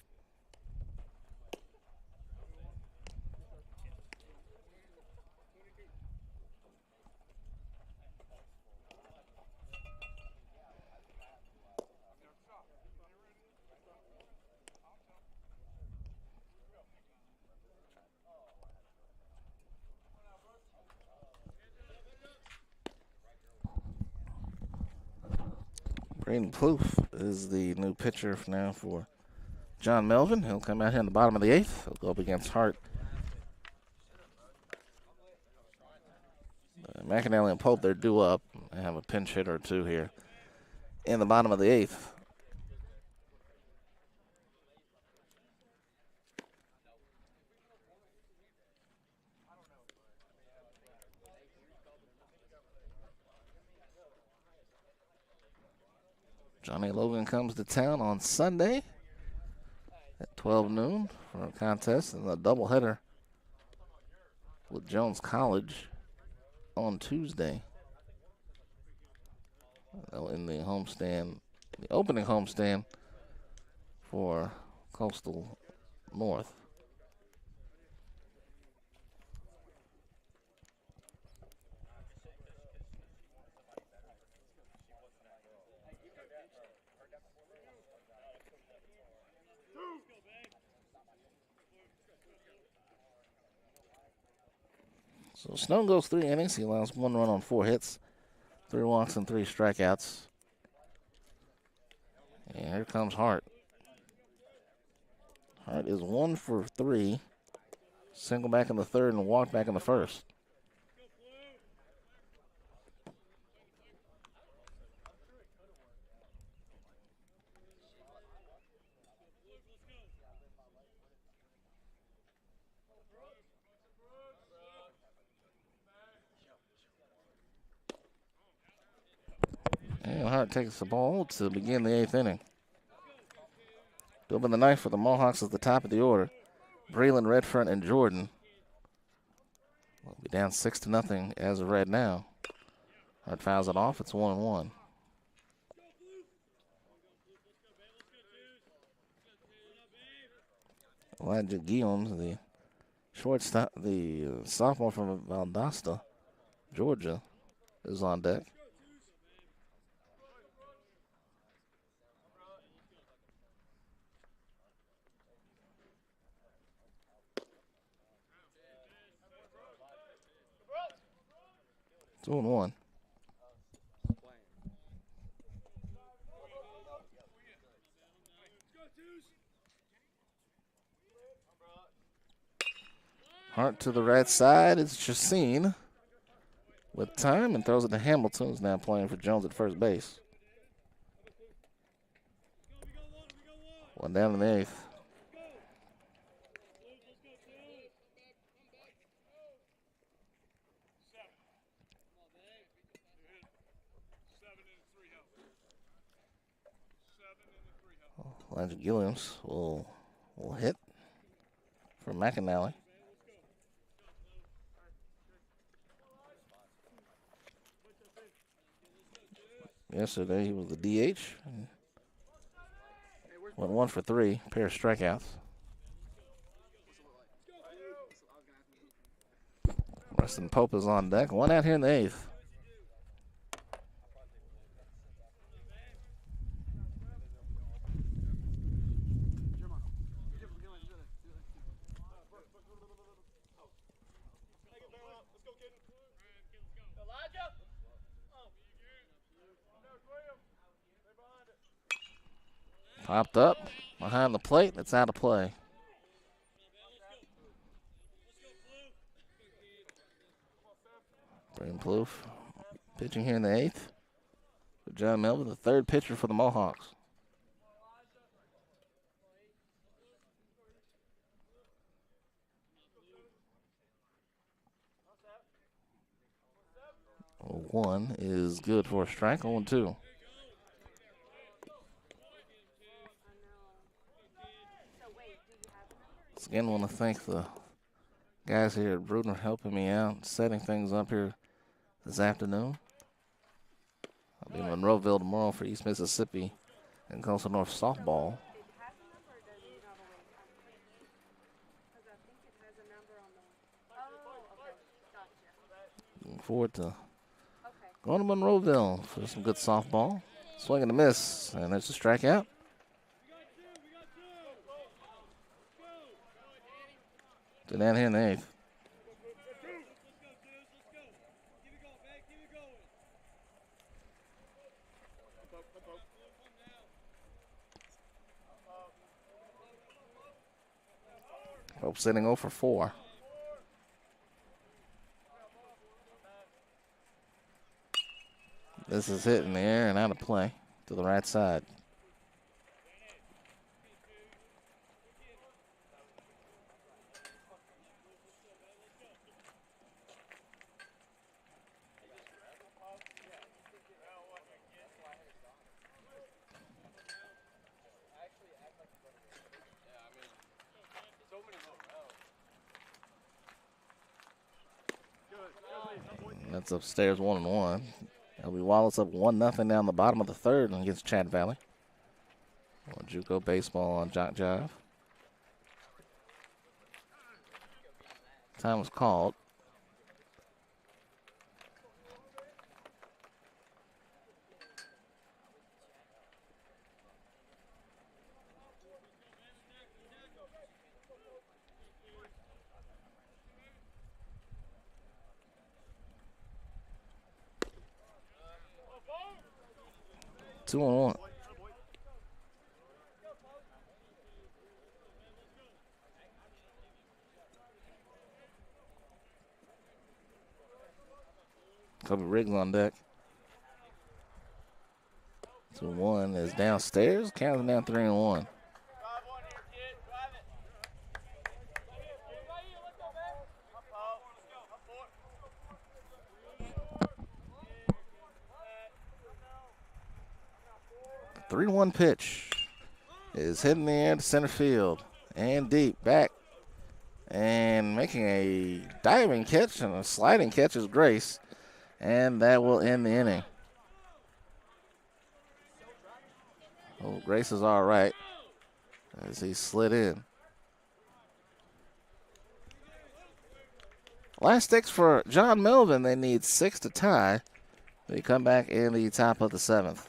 Braden Plouffe is the new pitcher now for John Melvin. He'll come out here in the bottom of the 8th. He'll go up against Hart. McAnally and Pope, they're due up. They have a pinch hitter or two here in the bottom of the 8th. Johnny Logan comes to town on Sunday at 12 noon for a contest and a doubleheader with Jones College on Tuesday. In the homestand, the opening homestand for Coastal North. So Snow goes 3 innings. He allows 1 run on 4 hits, 3 walks and 3 strikeouts. And here comes Hart. Hart is 1 for 3. Single back in the 3rd and walk back in the 1st. And Hart takes the ball to begin the 8th inning. To open the 9th for the Mohawks at the top of the order, Braylon, Redfront, and Jordan. Will be down 6-0 as of right now. Hart fouls it off. It's 1-1. Elijah Guillaume, the shortstop, the sophomore from Valdosta, Georgia, is on deck. It's 2-1. Hart to the right side. It's Chasine with time and throws it to Hamilton, who's now playing for Jones at first base. 1 down in the 8th. Elijah Gilliams will hit for McAnally. Yesterday he was the DH. Went 1 for 3, pair of strikeouts. Preston Pope is on deck. 1 out here in the 8th. Popped up behind the plate. It's out of play. Braden Plouffe pitching here in the 8th. For John Melvin, the 3rd pitcher for the Mohawks. One is good for a strike. 0-2. Again, want to thank the Guys here at Bruton are helping me out, setting things up here this afternoon. I'll be in Monroeville tomorrow for East Mississippi and Coastal North softball. Looking forward to going to Monroeville for some good softball. Swing and a miss, and there's a strikeout. To down here in the 8th. Hope sitting 0 for 4. This is hit in the air and out of play to the right side. That's upstairs 1-1. LB Wallace up 1-0 down the bottom of the 3rd against Chad Valley. On JoCo Baseball on JockJive. Time was called. Two on one. Kobe Riggs on deck. 2-1 is downstairs. Counting down 3-1. The 3-1 pitch is hitting the air to center field and deep back. And making a diving catch and a sliding catch is Grace. And that will end the inning. Oh, Grace is all right as he slid in. Last sticks for John Melvin. They need 6 to tie. They come back in the top of the 7th.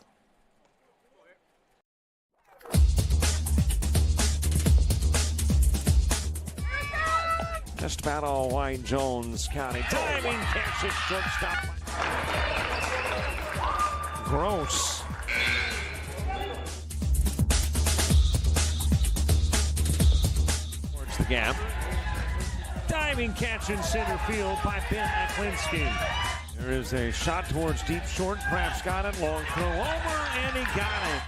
Just about all Wayne Jones County. Diving catch at shortstop. Gross. Towards the gap. Diving catch in center field by Ben Aklinski. There is a shot towards deep short. Kraft's got it. Long throw over, and he got it.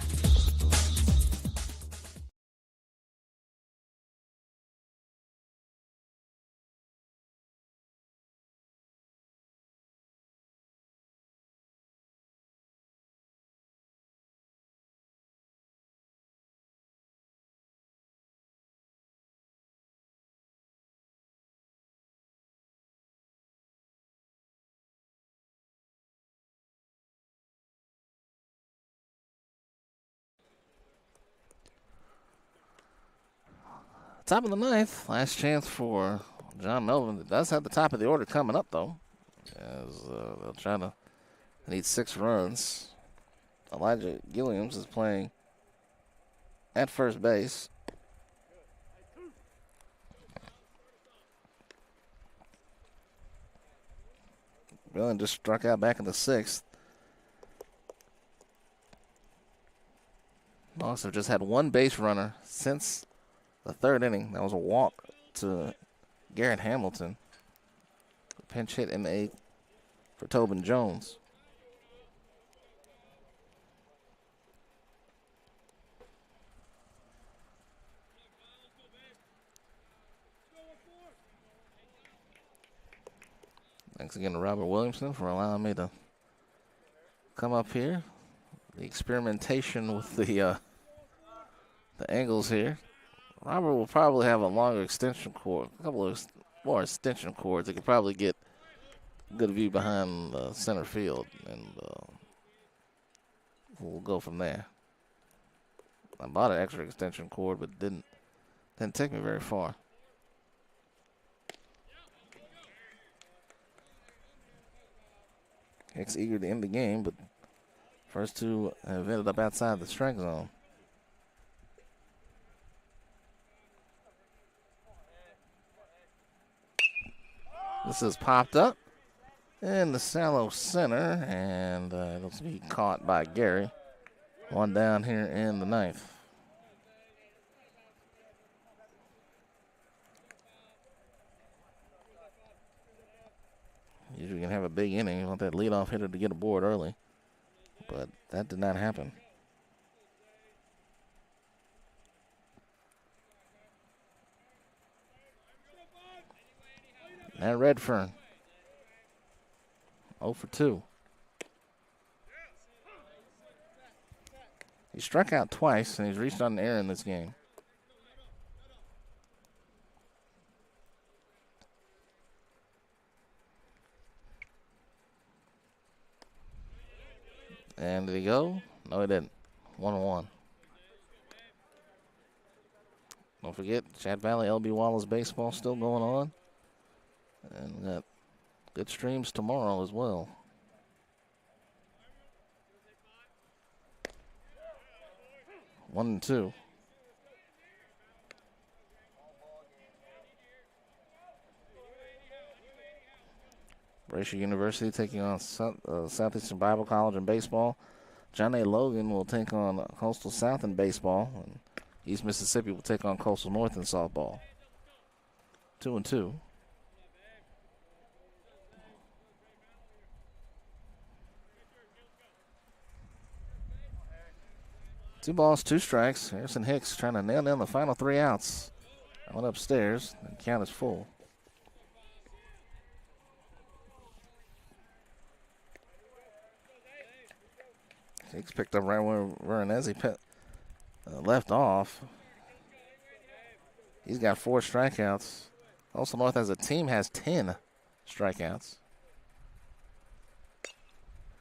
Top of the 9th. Last chance for John Melvin. It does have the top of the order coming up, though. As they'll try to need 6 runs. Elijah Gilliams is playing at first base. Melvin just struck out back in the 6th. Hawks have just had 1 base runner since the 3rd inning. That was a walk to Garrett Hamilton. A pinch hit in the 8th for Tobin Jones. Thanks again to Robert Williamson for allowing me to come up here. The experimentation with the angles here. Robert will probably have a longer extension cord, a couple of more extension cords. They could probably get a good view behind center field, and we'll go from there. I bought an extra extension cord, but didn't take me very far. Hicks eager to end the game, but first two have ended up outside the strike zone. This is popped up in the shallow center, and it'll be caught by Gary. One down here in the ninth. Usually you can have a big inning. You want that leadoff hitter to get aboard early, but that did not happen. And Redfern, 0 for 2. He struck out twice, and he's reached on an error in this game. And did he go? No, he didn't. 1-1. Don't forget, Chat Valley LB Wallace Baseball still going on. And we got good streams tomorrow as well. One and two. Bracier University taking on Southeastern Bible College in baseball. John A. Logan will take on Coastal South in baseball. And East Mississippi will take on Coastal North in softball. 2 and 2. Two balls, two strikes. Harrison Hicks trying to nail down the final 3 outs. I went upstairs. The count is full. Hicks picked up right where Veronese left off. He's got 4 strikeouts. Also, North as a team has 10 strikeouts.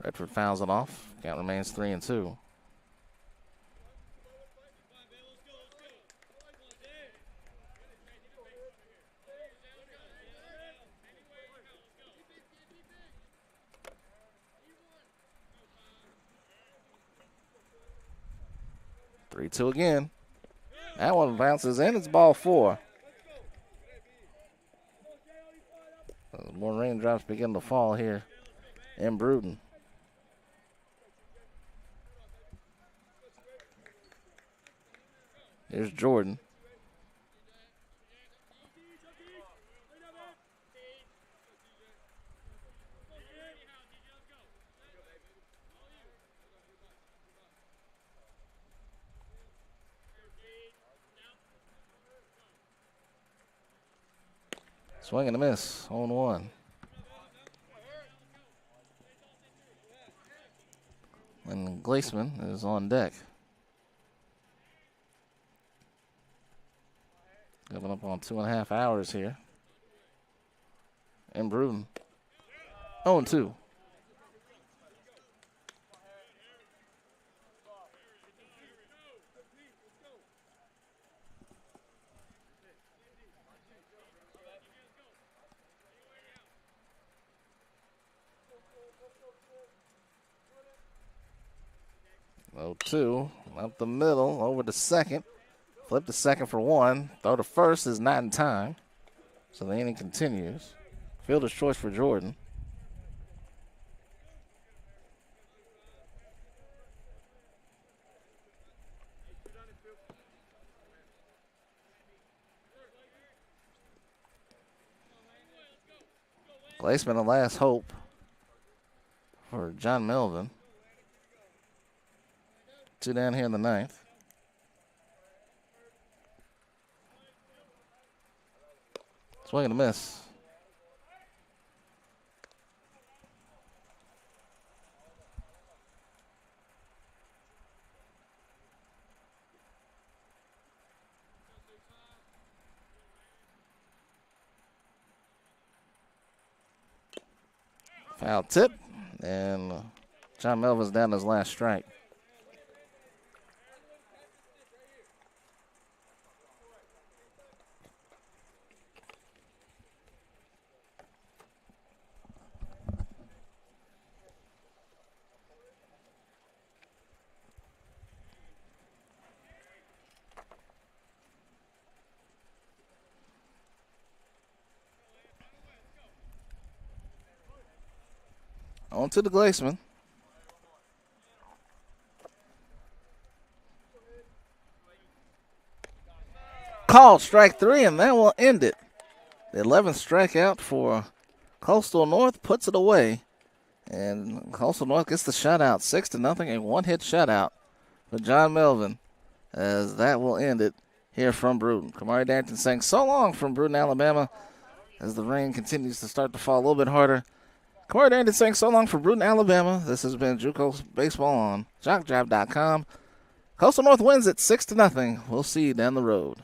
Redford fouls it off. Count remains 3 and 2. Two again. That one bounces in. It's ball 4. More raindrops begin to fall here in Brewton. Here's Jordan. Swing and a miss, 0-1. And Glaceman is on deck. Coming up on 2.5 hours here. And Brewton, 0-2. Two up the middle, over to second. Flip to second for 1. Throw to first is not in time. So the inning continues. Fielder's choice for Jordan. Glaceman, the last hope for John Melvin. 2 down here in the ninth. Swing and a miss. Foul tip, and John Melvin's down his last strike. On to the Glaceman. Called strike 3, and that will end it. The 11th strikeout for Coastal North puts it away. And Coastal North gets the shutout, 6-0, a one-hit shutout for John Melvin, as that will end it here from Bruton. Kamari Darrington saying so long from Bruton, Alabama, as the rain continues to start to fall a little bit harder. Kamari Darrington saying so long from Bruton, Alabama. This has been JUCO Baseball on JockJive.com. Coastal North wins it 6-0. We'll see you down the road.